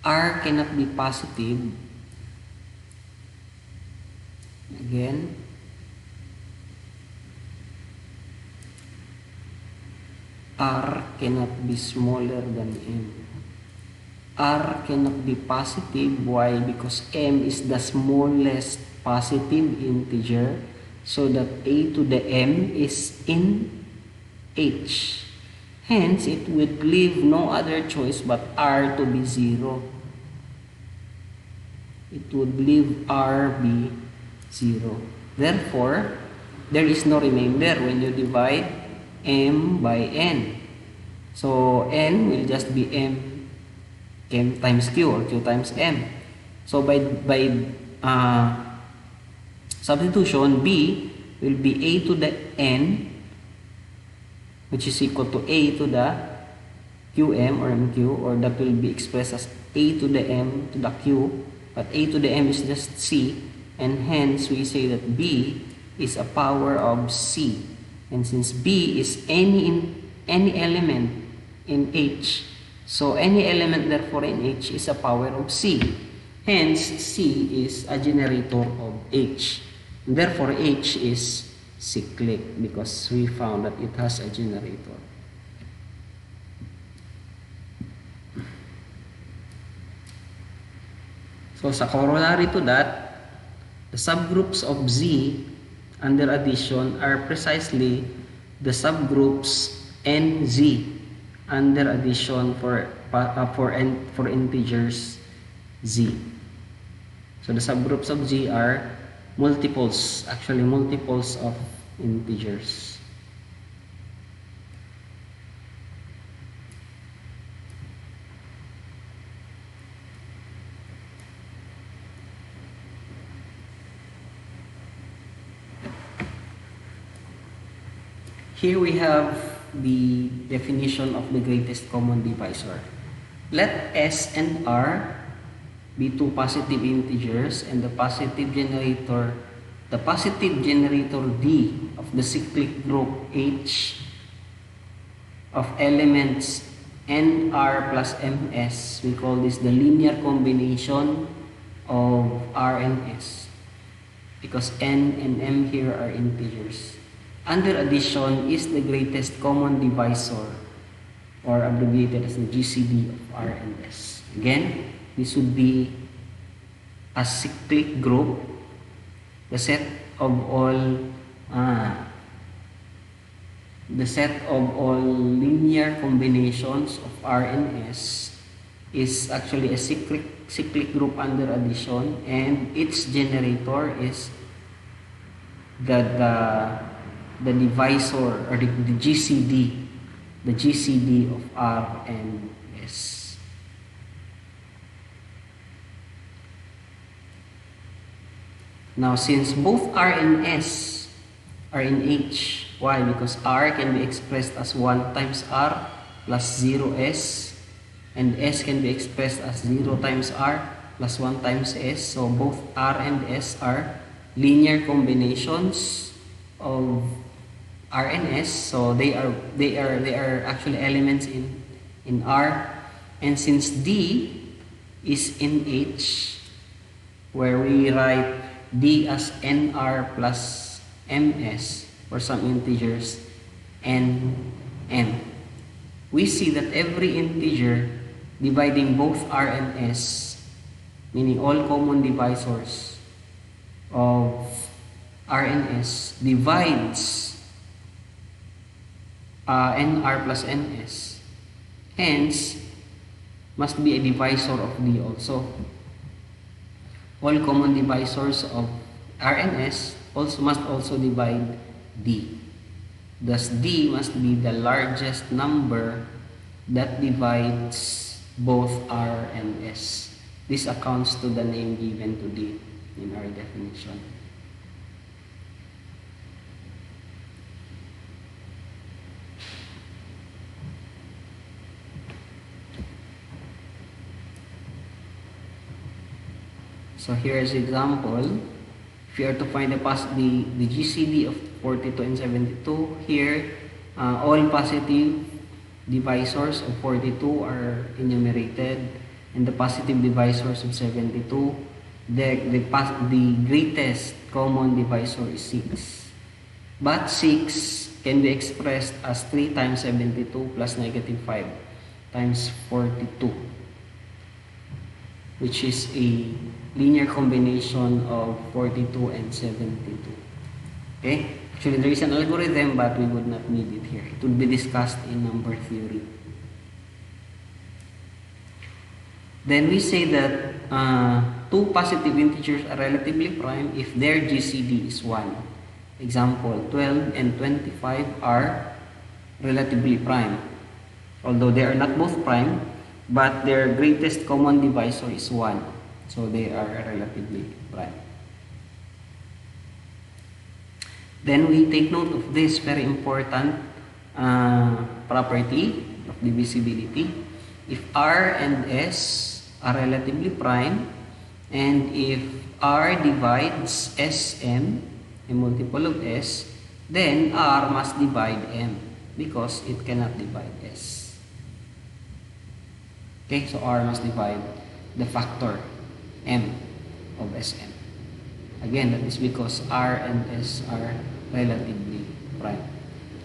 R cannot be positive. Again, R cannot be smaller than m. R cannot be positive. Why? Because m is the smallest positive integer, so that a to the m is in H. Hence, it would leave no other choice but r to be 0. It would leave r be 0. Therefore, there is no remainder when you divide m by n. So, n will just be m times q, or q times m. So by substitution, b will be a to the n, which is equal to a to the qm or mq, or that will be expressed as a to the m to the q, but a to the m is just c, and hence we say that b is a power of c. And since b is any element in H, so any element therefore in H is a power of C. Hence, C is a generator of H. Therefore, H is cyclic because we found that it has a generator. So, sa corollary to that, the subgroups of Z under addition are precisely the subgroups NZ under addition for integers Z. So the subgroups of Z are multiples of integers. Here we have the definition of the greatest common divisor. Let S and R be two positive integers, and the positive generator D of the cyclic group H of elements NR plus MS. We call this the linear combination of R and S, because N and M here are integers. Under addition is the greatest common divisor, or abbreviated as the GCD of R and S. Again, this would be a cyclic group. The set of all linear combinations of R and S is actually a cyclic group under addition, and its generator is the divisor, or the GCD, the GCD of R and S. Now, since both R and S are in H, why? Because R can be expressed as 1 times R plus 0S, and S can be expressed as 0 times R plus 1 times S. So both R and S are linear combinations of R and S. So they are actually elements in R. And since D is in H, where we write D as NR plus MS for some integers and M, we see that every integer dividing both R and S, meaning all common divisors of R and S, divides NR plus NS. Hence, must be a divisor of D also. All common divisors of R and S must also divide D. Thus, D must be the largest number that divides both R and S. This accounts to the name given to D in our definition. So here is an example. If you are to find the GCD of 42 and 72, here all positive divisors of 42 are enumerated, and the positive divisors of 72, the greatest common divisor is 6. But 6 can be expressed as 3 times 72 plus negative 5 times 42, which is a linear combination of 42 and 72. Okay? Actually, there is an algorithm, but we would not need it here. It will be discussed in number theory. Then we say that two positive integers are relatively prime if their GCD is 1. Example, 12 and 25 are relatively prime. Although they are not both prime, but their greatest common divisor is 1. So they are relatively prime. Then we take note of this very important property of divisibility. If R and S are relatively prime, and if R divides SM, a multiple of S, then R must divide M because it cannot divide S. Okay, so R must divide the factor M of Sm. Again, that is because R and S are relatively prime.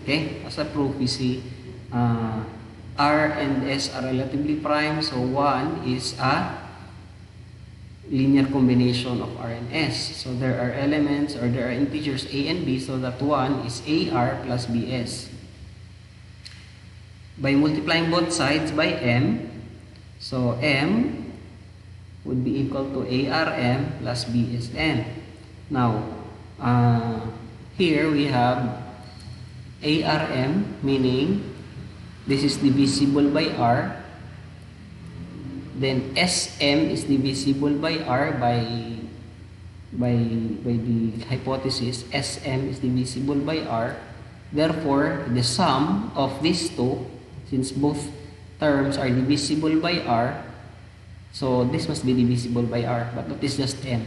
Okay, as a proof, we see R and S are relatively prime, so 1 is a linear combination of R and S. So there are elements, or there are integers A and B, so that 1 is AR plus BS. By multiplying both sides by M, so M would be equal to ARM plus BSM. Now, here we have ARM, meaning this is divisible by R. Then SM is divisible by R by the hypothesis SM is divisible by R. Therefore, the sum of these two, since both terms are divisible by R, so this must be divisible by R, but that is just M.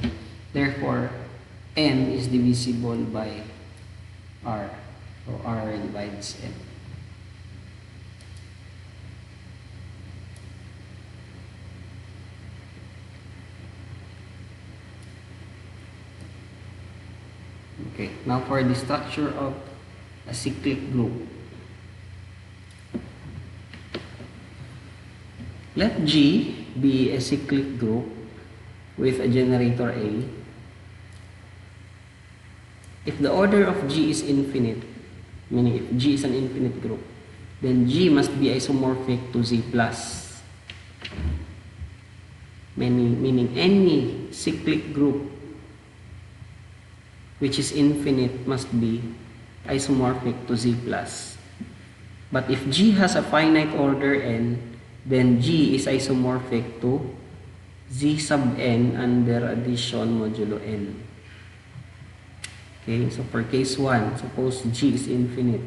Therefore, M is divisible by R. So R divides M. Okay, now for the structure of a cyclic group. Let G be a cyclic group with a generator A. If the order of G is infinite, meaning if G is an infinite group, then G must be isomorphic to Z plus. Meaning any cyclic group which is infinite must be isomorphic to Z plus. But if G has a finite order n, then G is isomorphic to Z sub n under addition modulo n. Okay, so for case 1, suppose G is infinite.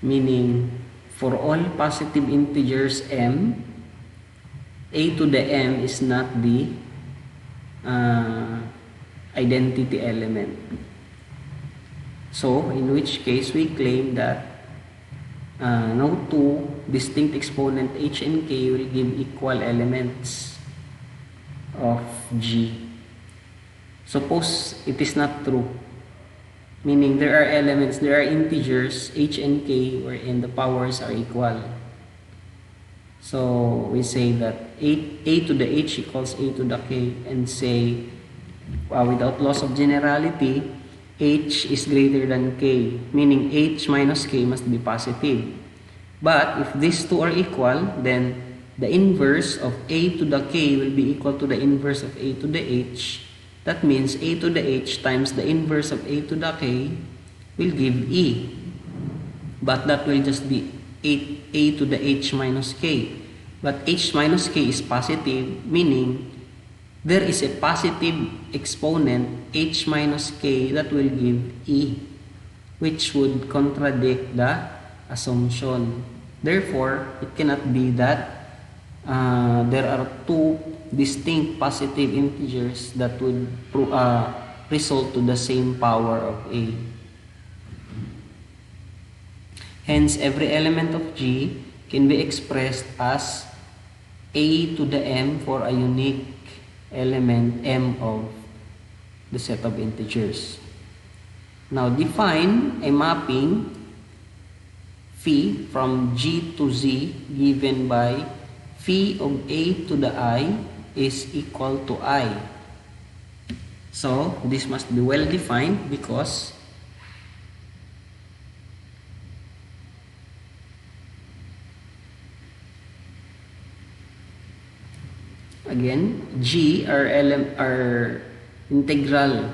Meaning, for all positive integers m, a to the m is not the identity element. So, in which case we claim that no two distinct exponent h and k will give equal elements of G. Suppose it is not true. Meaning there are elements, there are integers h and k wherein the powers are equal. So we say that a to the h equals a to the k, and say without loss of generality, h is greater than k, meaning h minus k must be positive. But if these two are equal, then the inverse of a to the k will be equal to the inverse of a to the h. That means a to the h times the inverse of a to the k will give e. But that will just be a to the h minus k. But h minus k is positive, meaning there is a positive exponent h minus k that will give e, which would contradict the assumption. Therefore, it cannot be that there are two distinct positive integers that would result to the same power of a. Hence, every element of G can be expressed as a to the m for a unique element m of the set of integers. Now define a mapping phi from G to Z given by phi of a to the I is equal to I. So this must be well defined because again, G are integral,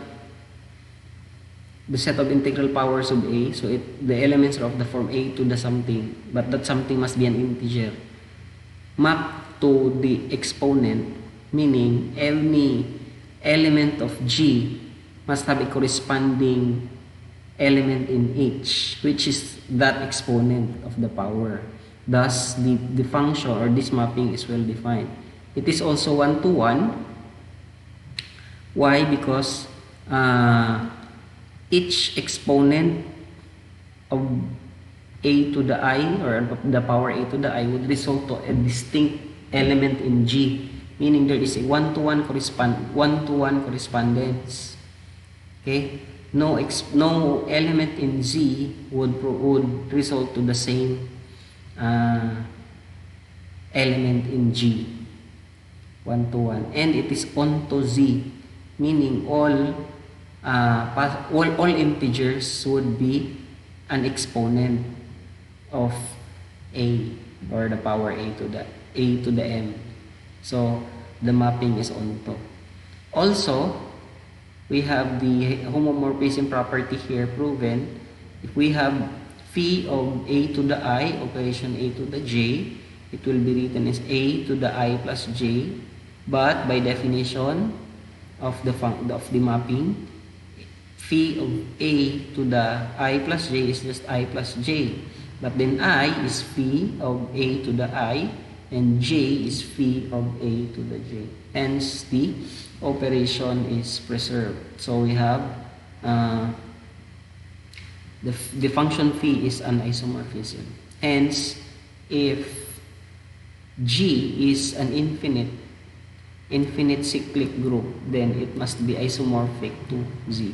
the set of integral powers of A. So the elements are of the form A to the something, but that something must be an integer. Map to the exponent, meaning any element of G must have a corresponding element in H, which is that exponent of the power. Thus, the function or this mapping is well defined. It is also one-to-one. Why? Because each exponent of a to the I, or the power a to the I, would result to a distinct element in G, meaning there is a one-to-one correspondence. Okay, no element in Z would result to the same element in G. One-to-one, and it is onto Z, meaning all integers would be an exponent of a, or the power a to the m. So the mapping is onto. Also, we have the homomorphism property here proven. If we have phi of a to the I, operation a to the j, it will be written as a to the I plus j. But by definition of the mapping, phi of a to the I plus j is just I plus j. But then I is phi of a to the I, and j is phi of a to the j. Hence, the operation is preserved. So we have the function phi is an isomorphism. Hence, if G is an infinite cyclic group, then it must be isomorphic to Z.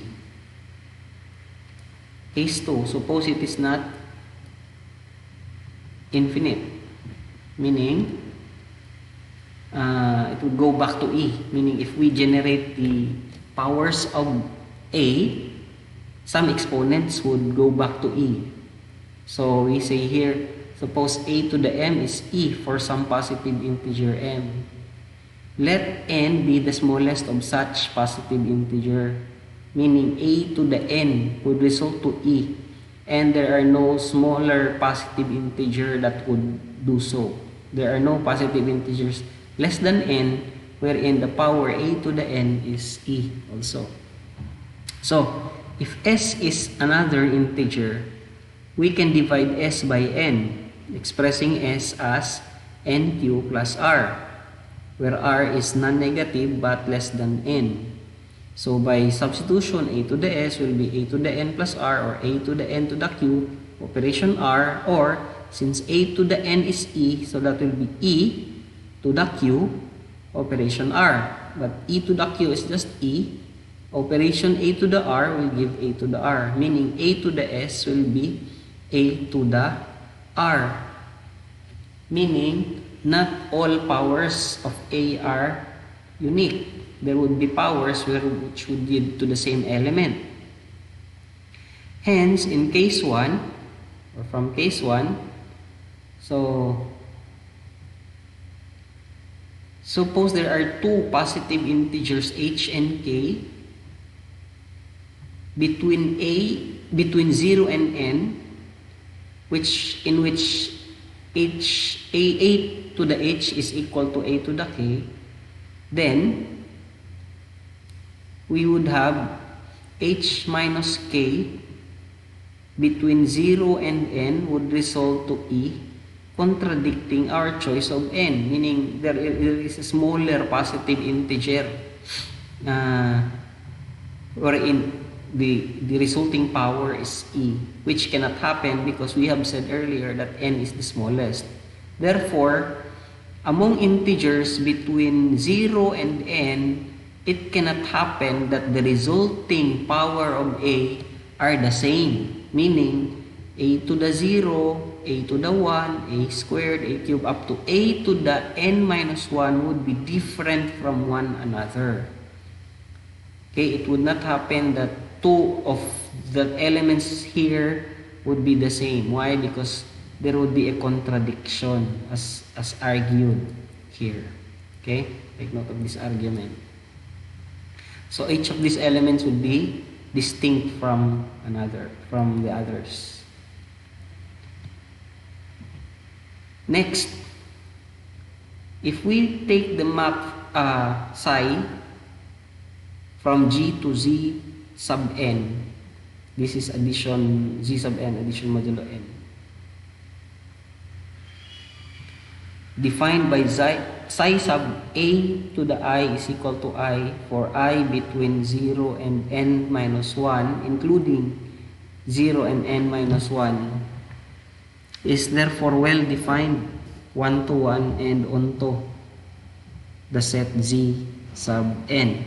Case 2, suppose it is not infinite, meaning it would go back to E, meaning if we generate the powers of A, some exponents would go back to E. So we say here, suppose a to the m is e for some positive integer m. Let n be the smallest of such positive integer, meaning a to the n would result to e, and there are no smaller positive integer that would do so. There are no positive integers less than n wherein the power a to the n is e also. So, if s is another integer, we can divide s by n, expressing s as nq plus r, where r is non-negative but less than n. So, by substitution, a to the s will be a to the n plus r, or a to the n to the q, operation r, or since a to the n is e, so that will be e to the q, operation r. But e to the q is just e. Operation a to the r will give a to the r, meaning a to the s will be a to the r. Meaning, not all powers of a are unique. There would be powers which would lead to the same element. Hence, in case 1, or from case 1, so suppose there are two positive integers h and k between 0 and n, in which a to the h is equal to a to the k, then we would have h minus k between 0 and n would result to e, contradicting our choice of n, meaning there is a smaller positive integer wherein the resulting power is e, which cannot happen because we have said earlier that n is the smallest. Therefore, among integers between 0 and n, it cannot happen that the resulting power of a are the same, meaning a to the 0, a to the 1, a squared, a cubed, up to a to the n minus 1 would be different from one another. Okay, it would not happen that two of the elements here would be the same. Why? Because there would be a contradiction as argued here. Okay, take note of this argument. So each of these elements would be distinct from the others. Next, if we take the map psi from G to Z sub n, this is addition Z sub n, addition modulo n, defined by psi sub a to the I is equal to I for I between 0 and n minus 1, including 0 and n minus 1, is therefore well defined 1 to 1 and onto the set Z sub n.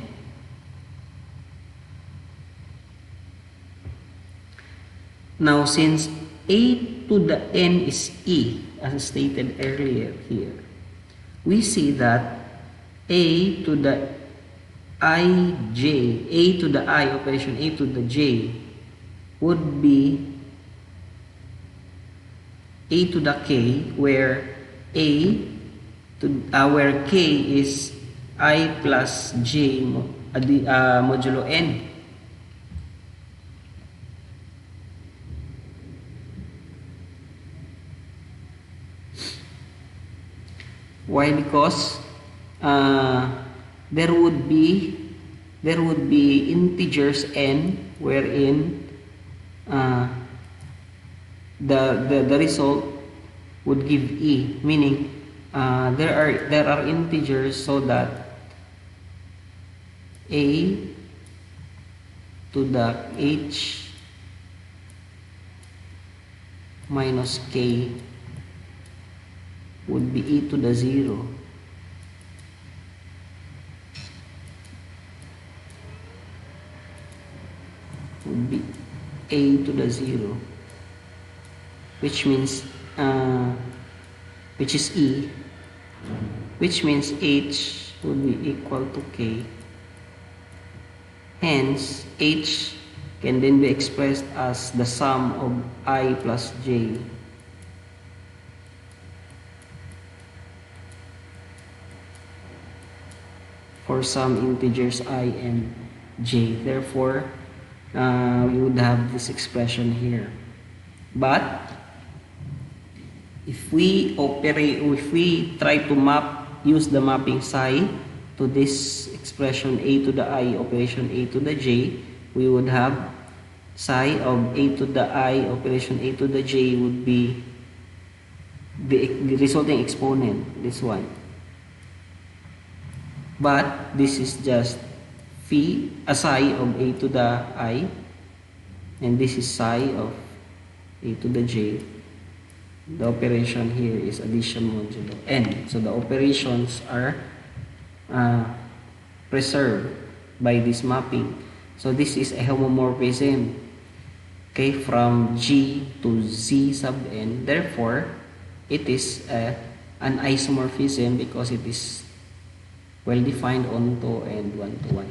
Now, since a to the n is e, as stated earlier here, we see that a to the ij, a to the I, operation a to the j, would be a to the k, where where k is I plus j modulo n. Why? Because there would be integers n wherein the result would give e, meaning there are integers so that a to the h minus k would be e to the 0. Would be a to the 0, which means which is e, which means h would be equal to k. Hence, h can then be expressed as the sum of I plus j. For some integers I and j. Therefore, we would have this expression here. But if we try to use the mapping psi to this expression a to the I operation a to the j, we would have psi of a to the I operation a to the j would be the resulting exponent, this one. But this is just psi of a to the I, and this is psi of a to the j. The operation here is addition modulo n. So the operations are preserved by this mapping. So this is a homomorphism, okay, from G to Z sub n. Therefore, it is an isomorphism because it is well defined onto and one-to-one.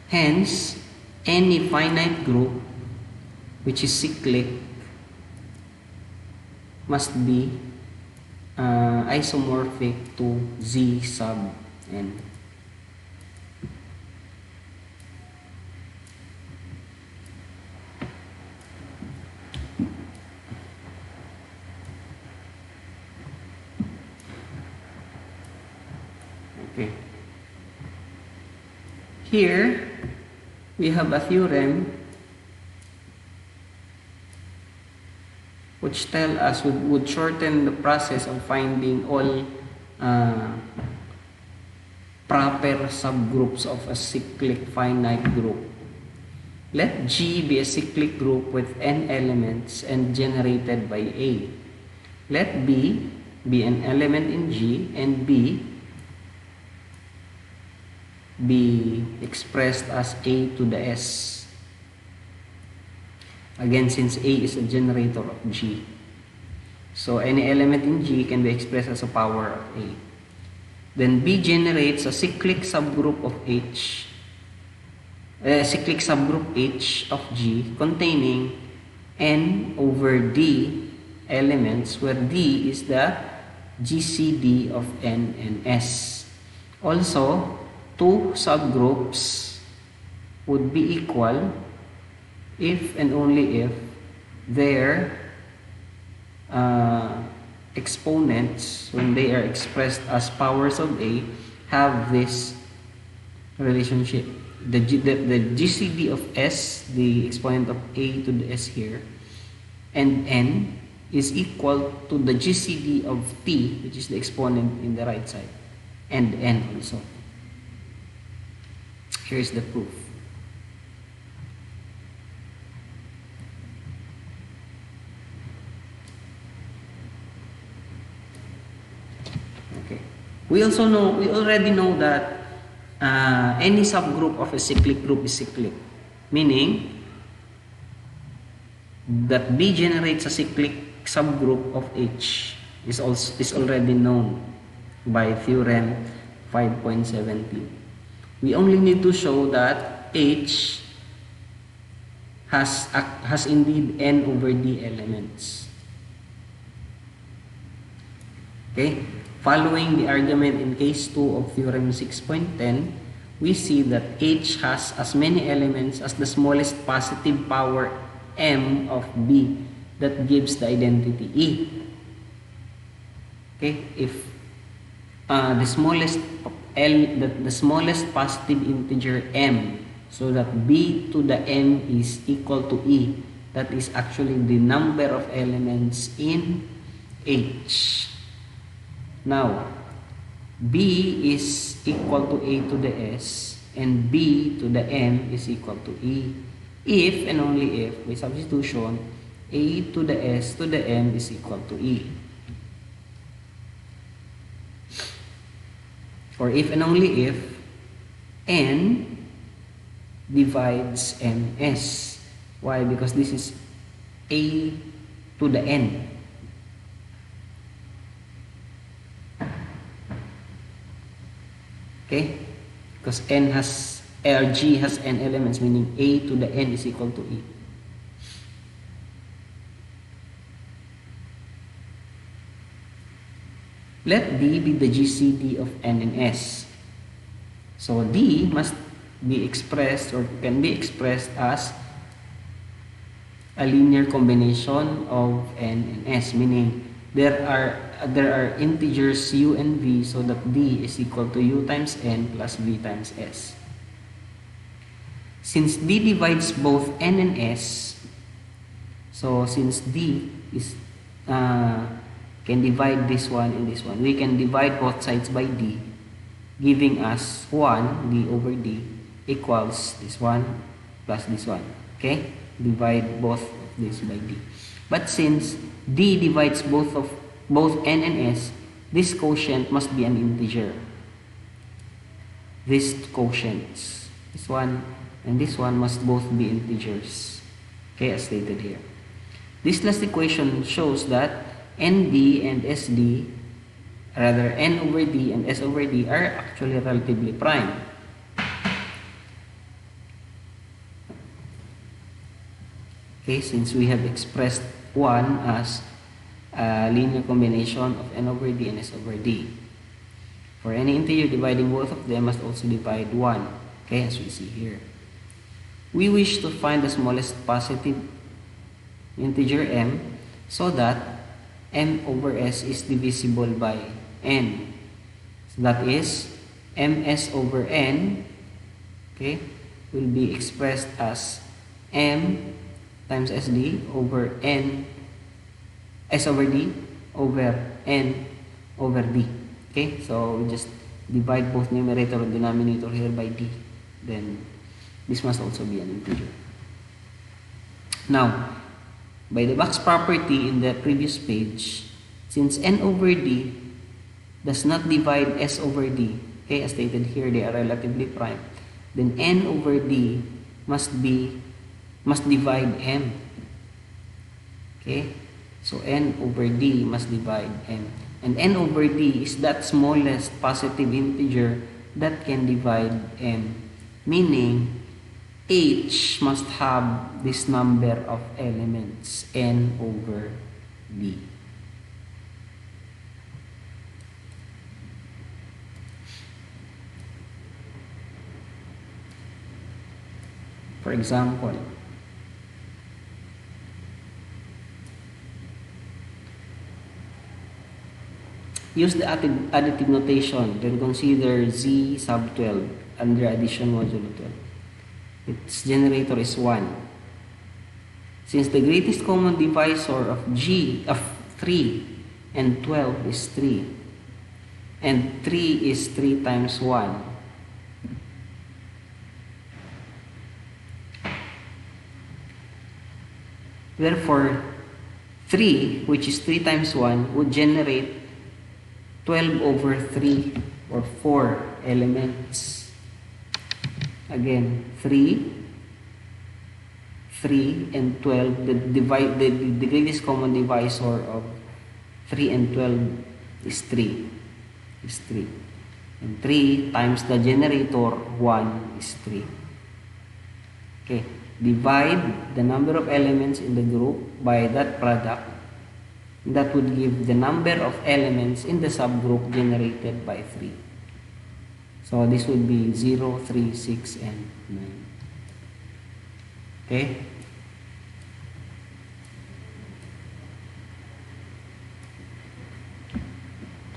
Hence, any finite group which is cyclic must be isomorphic to Z sub n. Okay. Here, we have a theorem which tell us would shorten the process of finding all proper subgroups of a cyclic finite group. Let G be a cyclic group with n elements and generated by A. Let B be an element in G and B be expressed as A to the S. Again, since A is a generator of G. So any element in G can be expressed as a power of A. Then B generates a cyclic subgroup of H. A cyclic subgroup H of G containing N over D elements where D is the GCD of N and S. Also, two subgroups would be equal if and only if their exponents, when they are expressed as powers of A, have this relationship. The GCD of S, the exponent of A to the S here, and N is equal to the GCD of T, which is the exponent in the right side, and N also. Here is the proof. Okay. We already know that any subgroup of a cyclic group is cyclic, meaning that B generates a cyclic subgroup of H is already known by theorem 5.17. We only need to show that H has indeed N over D elements. Okay? Following the argument in case 2 of theorem 6.10, we see that H has as many elements as the smallest positive power M of B that gives the identity E. Okay? If the smallest positive integer M, so that B to the M is equal to E, that is actually the number of elements in H. Now, B is equal to A to the S and B to the M is equal to E. If and only if, by substitution, A to the S to the M is equal to E. Or if and only if N divides MS. Why? Because this is A to the N. Okay? Because G has N elements, meaning A to the N is equal to E. Let D be the GCD of N and S. So D must be expressed or can be expressed as a linear combination of N and S, meaning there are integers U and V, so that D is equal to U times N plus V times S. Since D divides both N and S, so since D is can divide this one and this one, we can divide both sides by D, giving us 1 D over D equals this one plus this one. Okay, divide both of this by D. But since D divides both N and S, this quotient must be an integer. These quotients, this one and this one, must both be integers. Okay, as stated here. This last equation shows that ND and SD, rather N over D and S over D, are actually relatively prime. Okay, since we have expressed 1 as a linear combination of N over D and S over D. For any integer, dividing both of them must also divide 1. Okay, as we see here. We wish to find the smallest positive integer m so that m over s is divisible by n. So that is ms over n, okay, will be expressed as m times sd over n s over d over n over d. Okay, so we just divide both numerator and denominator here by d. Then this must also be an integer. Now, by the box property in the previous page, since n over d does not divide s over d, okay, as stated here, they are relatively prime, then n over d must divide m. Okay, so n over d must divide m, and n over d is that smallest positive integer that can divide m, meaning H must have this number of elements, n over d. For example, use the additive notation, then consider z sub 12 under addition modulo 12. Its generator is 1. Since the greatest common divisor of 3 and 12 is 3, and 3 is 3 times 1, therefore 3, which is 3 times 1, would generate 12 over 3 or 4 elements. Again, 3 and 12, the greatest common divisor of 3 and 12 is 3. And 3 times the generator 1 is 3. Okay, divide the number of elements in the group by that product. That would give the number of elements in the subgroup generated by 3. So this would be 0, 3, 6, and 9. Okay?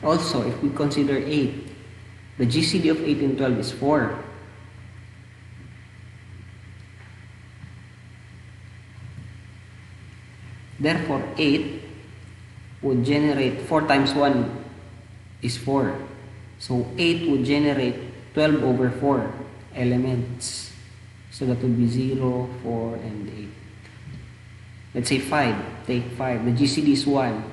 Also, if we consider 8, the GCD of 8 and 12 is 4. Therefore, 8 would generate 4 times 1 is 4. So 8 would generate 12 over 4 elements. So that would be 0, 4, and 8. Let's say 5. Take 5. The GCD is 1.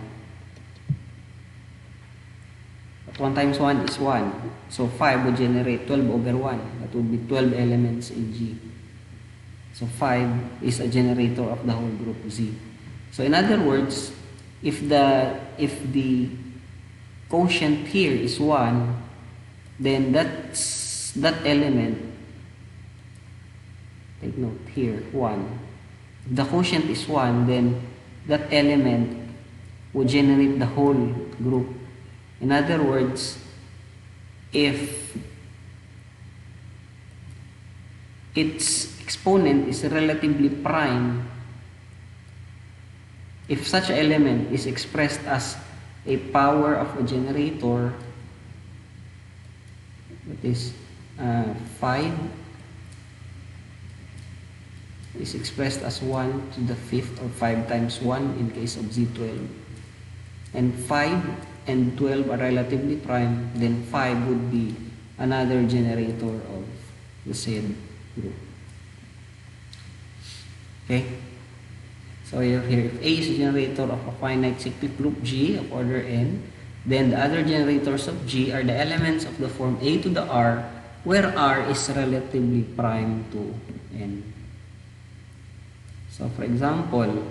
But 1 times 1 is 1. So 5 would generate 12 over 1. That would be 12 elements in G. So 5 is a generator of the whole group Z. So in other words, if the quotient here is 1, then that element, take note here, 1. If the quotient is 1, then that element will generate the whole group In other words, if its exponent is relatively prime, if such an element is expressed as a power of a generator, that is 5 is expressed as 1 to the 5th or 5 times 1 in case of Z12, and 5 and 12 are relatively prime, then 5 would be another generator of the said group. Okay? So you have here, if A is a generator of a finite cyclic group G of order n, then the other generators of G are the elements of the form A to the R, where R is relatively prime to n. So for example,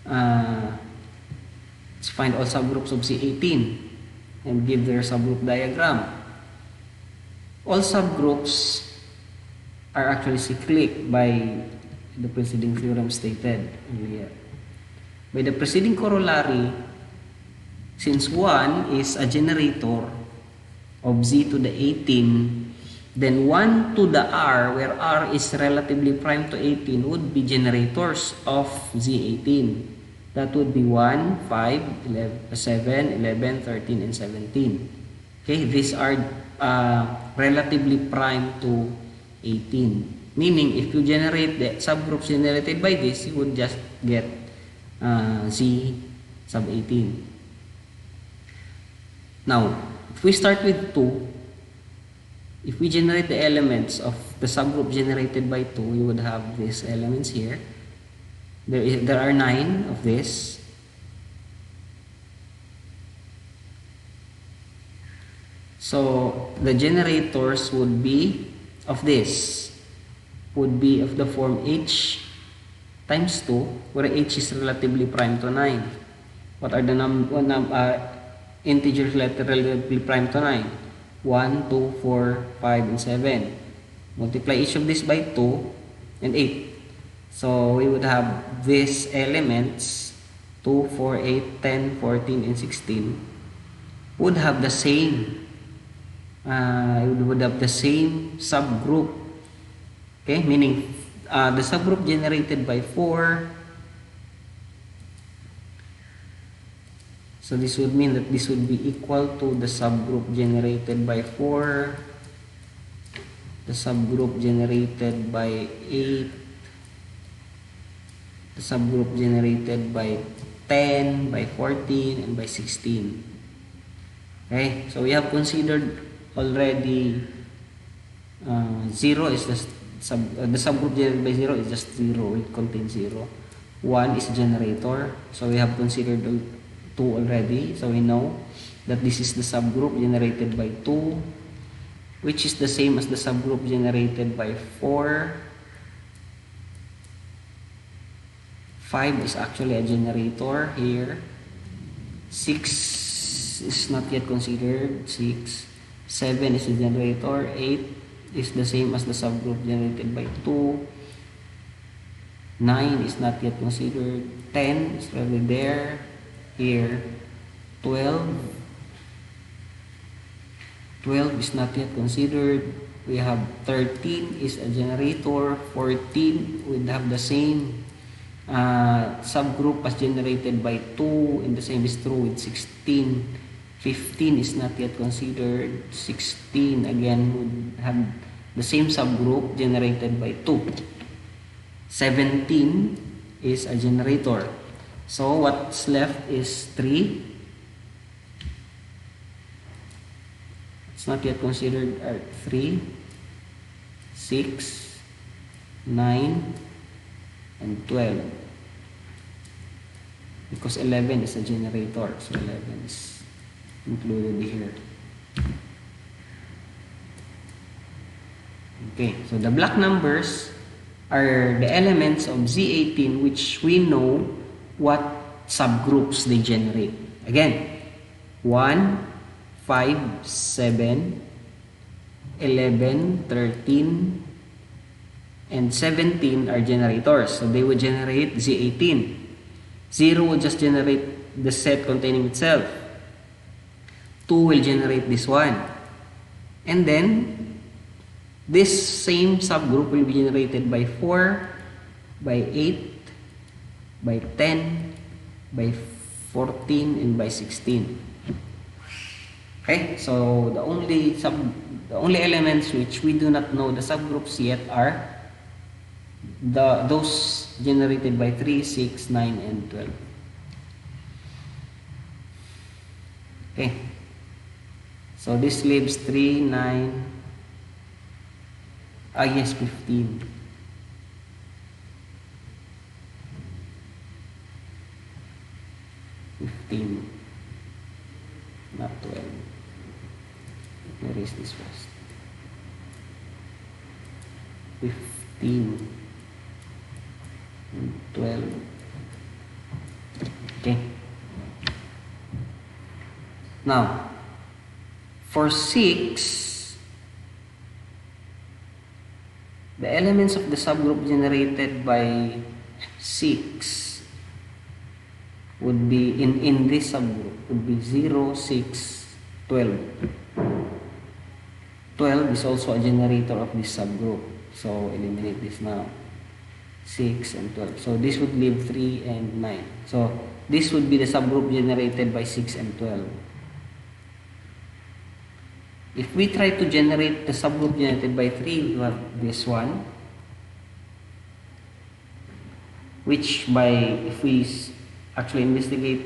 let's find all subgroups of C18 and give their subgroup diagram. All subgroups are actually cyclic by the preceding theorem stated earlier. By the preceding corollary, since 1 is a generator of Z to the 18, then 1 to the R, where R is relatively prime to 18, would be generators of Z18. That would be 1, 5, 11, 7, 11, 13, and 17. Okay, these are relatively prime to 18. Meaning, if you generate the subgroups generated by this, you would just get Z sub 18. Now, if we start with 2, if we generate the elements of the subgroup generated by 2, you would have these elements here. There are 9 of this. So, the generators would be of this, would be of the form H times 2, where H is relatively prime to 9. What are the integers relatively prime to 9? 1, 2, 4, 5, and 7. Multiply each of these by 2 and 8. So we would have these elements 2, 4, 8, 10, 14, and 16 would have the same subgroup. Okay, meaning the subgroup generated by 4. So this would mean that this would be equal to the subgroup generated by 4, the subgroup generated by 8, the subgroup generated by 10, by 14, and by 16. Okay, so we have considered already 0 is the subgroup generated by 0 is just 0, it contains 0. 1 is a generator, so we have considered 2 already, so we know that this is the subgroup generated by 2, which is the same as the subgroup generated by 4. 5 is actually a generator here. 6 is not yet considered. 6. 7 is a generator. 8 is the same as the subgroup generated by 2. 9 is not yet considered. 10 is already there. Here. 12 is not yet considered. We have 13 is a generator. 14 would have the same subgroup as generated by 2, and the same is true with 16. 15 is not yet considered. 16 again would have the same subgroup generated by 2. 17 is a generator. So what's left is 3. It's not yet considered 3, 6, 9, and 12. Because 11 is a generator, so 11 is included here. Okay, so the black numbers are the elements of Z18 which we know what subgroups they generate. Again, 1, 5, 7, 11, 13, and 17 are generators. So they would generate Z18. 0 would just generate the set containing itself. 2 will generate this one. And then, this same subgroup will be generated by 4, by 8, by 10, by 14, and by 16. Okay, so the only elements which we do not know the subgroups yet are those generated by 3, 6, 9, and 12. Okay, so this leaves 3, 9, yes, 15. 15, not 12. Let me erase this first. 15 and 12. Okay. Now, for 6, the elements of the subgroup generated by 6 would be in this subgroup would be 0, 6, 12. 12 is also a generator of this subgroup. So eliminate this now. 6 and 12. So this would leave 3 and 9. So this would be the subgroup generated by 6 and 12. If we try to generate the subgroup generated by 3, we have this one, which if we actually investigate,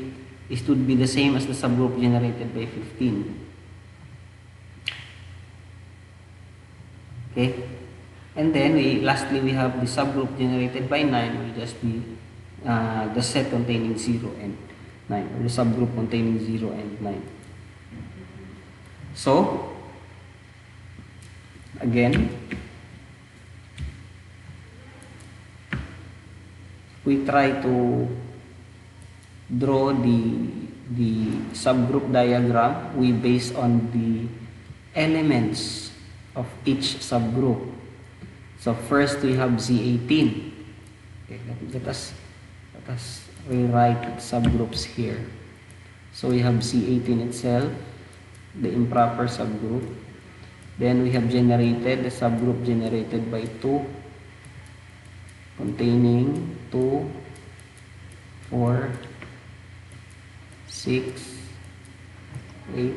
it would be the same as the subgroup generated by 15. Okay, and then lastly we have the subgroup generated by 9 will just be the set containing 0 and 9, or the subgroup containing 0 and 9. So again, we try to draw the subgroup diagram. We base on the elements of each subgroup. So first we have Z18. Okay, let us rewrite subgroups here. So we have Z18 itself, the improper subgroup. Then we have generated the subgroup generated by 2, containing 2, 4, 6, 8,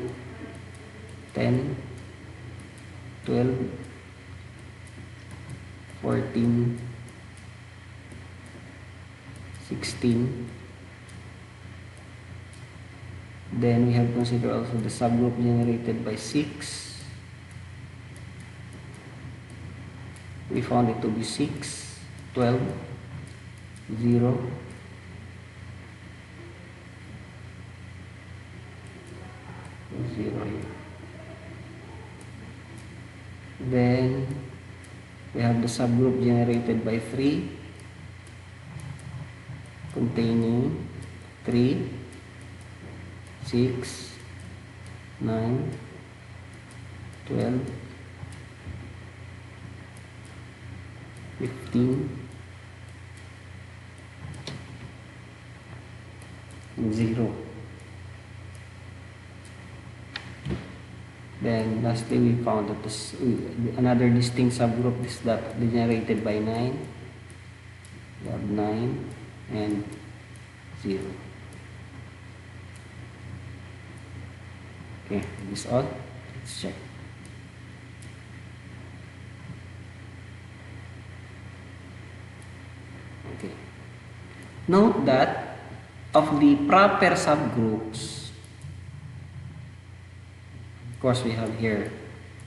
10, 12, 14, 16. Then we have considered also the subgroup generated by 6. We found it to be 6, 12, 0, 0. Then we have the subgroup generated by 3, containing 3, 6, 9, 12, 15, and 0. Then lastly we found that another distinct subgroup is that generated by 9. We have 9 and 0. Okay, this is all. Let's check. Okay. Note that of the proper subgroups, of course we have here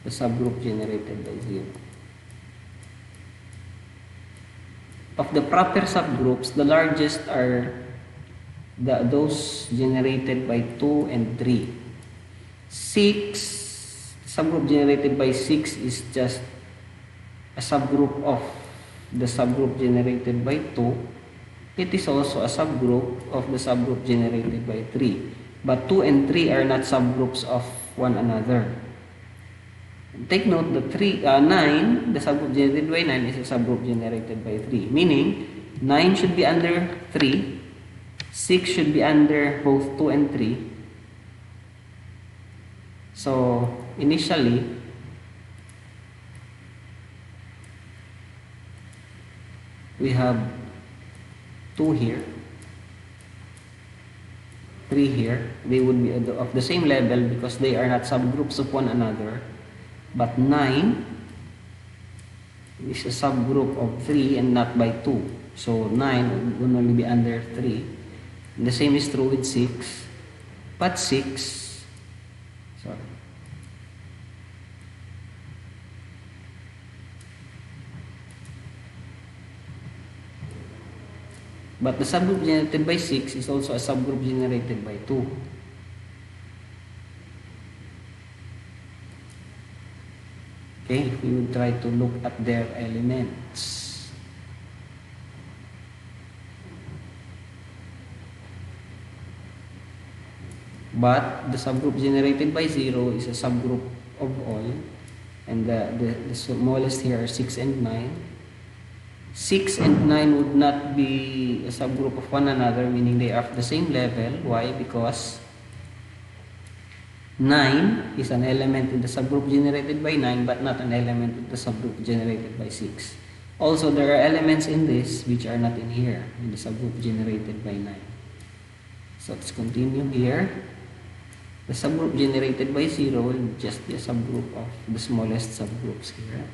the subgroup generated by 0. Of the proper subgroups, the largest are those generated by 2 and 3. 6, subgroup generated by 6 is just a subgroup of the subgroup generated by 2. It is also a subgroup of the subgroup generated by 3. But 2 and 3 are not subgroups of one another. Take note that 9, the subgroup generated by 9 is a subgroup generated by 3. Meaning, 9 should be under 3, 6 should be under both 2 and 3, So initially, we have 2 here, 3 here. They would be of the same level because they are not subgroups of one another. But 9 is a subgroup of 3 and not by 2. So 9 would only be under 3. And the same is true with 6. But 6, sorry. But the subgroup generated by 6 is also a subgroup generated by 2. Okay, we will try to look at their elements. But the subgroup generated by 0 is a subgroup of all. And the smallest here are 6 and 9. 6 and 9 would not be a subgroup of one another, meaning they are of the same level. Why? Because 9 is an element in the subgroup generated by 9, but not an element in the subgroup generated by 6. Also, there are elements in this which are not in here, in the subgroup generated by 9. So let's continue here. The subgroup generated by 0 will just be a subgroup of the smallest subgroups here.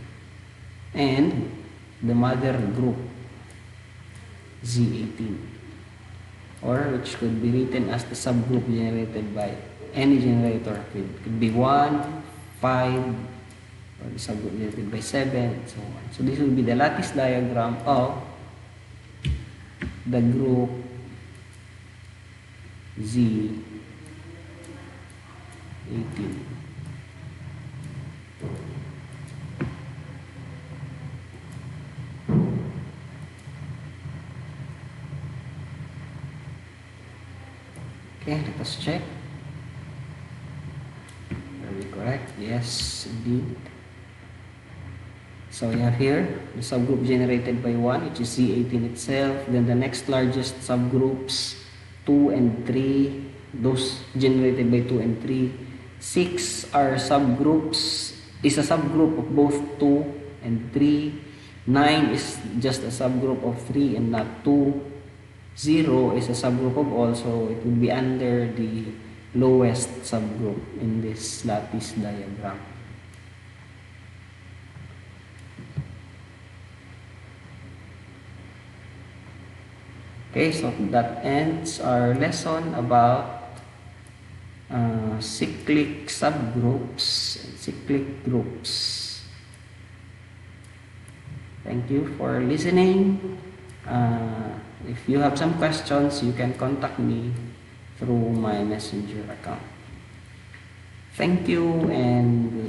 And the mother group, Z18, or which could be written as the subgroup generated by any generator. It could be 1, 5, or the subgroup generated by 7, and so on. So this will be the lattice diagram of the group Z18. Okay, let us check. Are we correct? Yes, indeed. So we have here the subgroup generated by 1, which is Z18 itself. Then the next largest subgroups, 2 and 3, those generated by 2 and 3. 6 are subgroups, is a subgroup of both 2 and 3. 9 is just a subgroup of 3 and not 2. 0 is a subgroup of all, so it will be under the lowest subgroup in this lattice diagram. Okay, so that ends our lesson about cyclic subgroups and cyclic groups. Thank you for listening. If you have some questions, you can contact me through my messenger account. Thank you and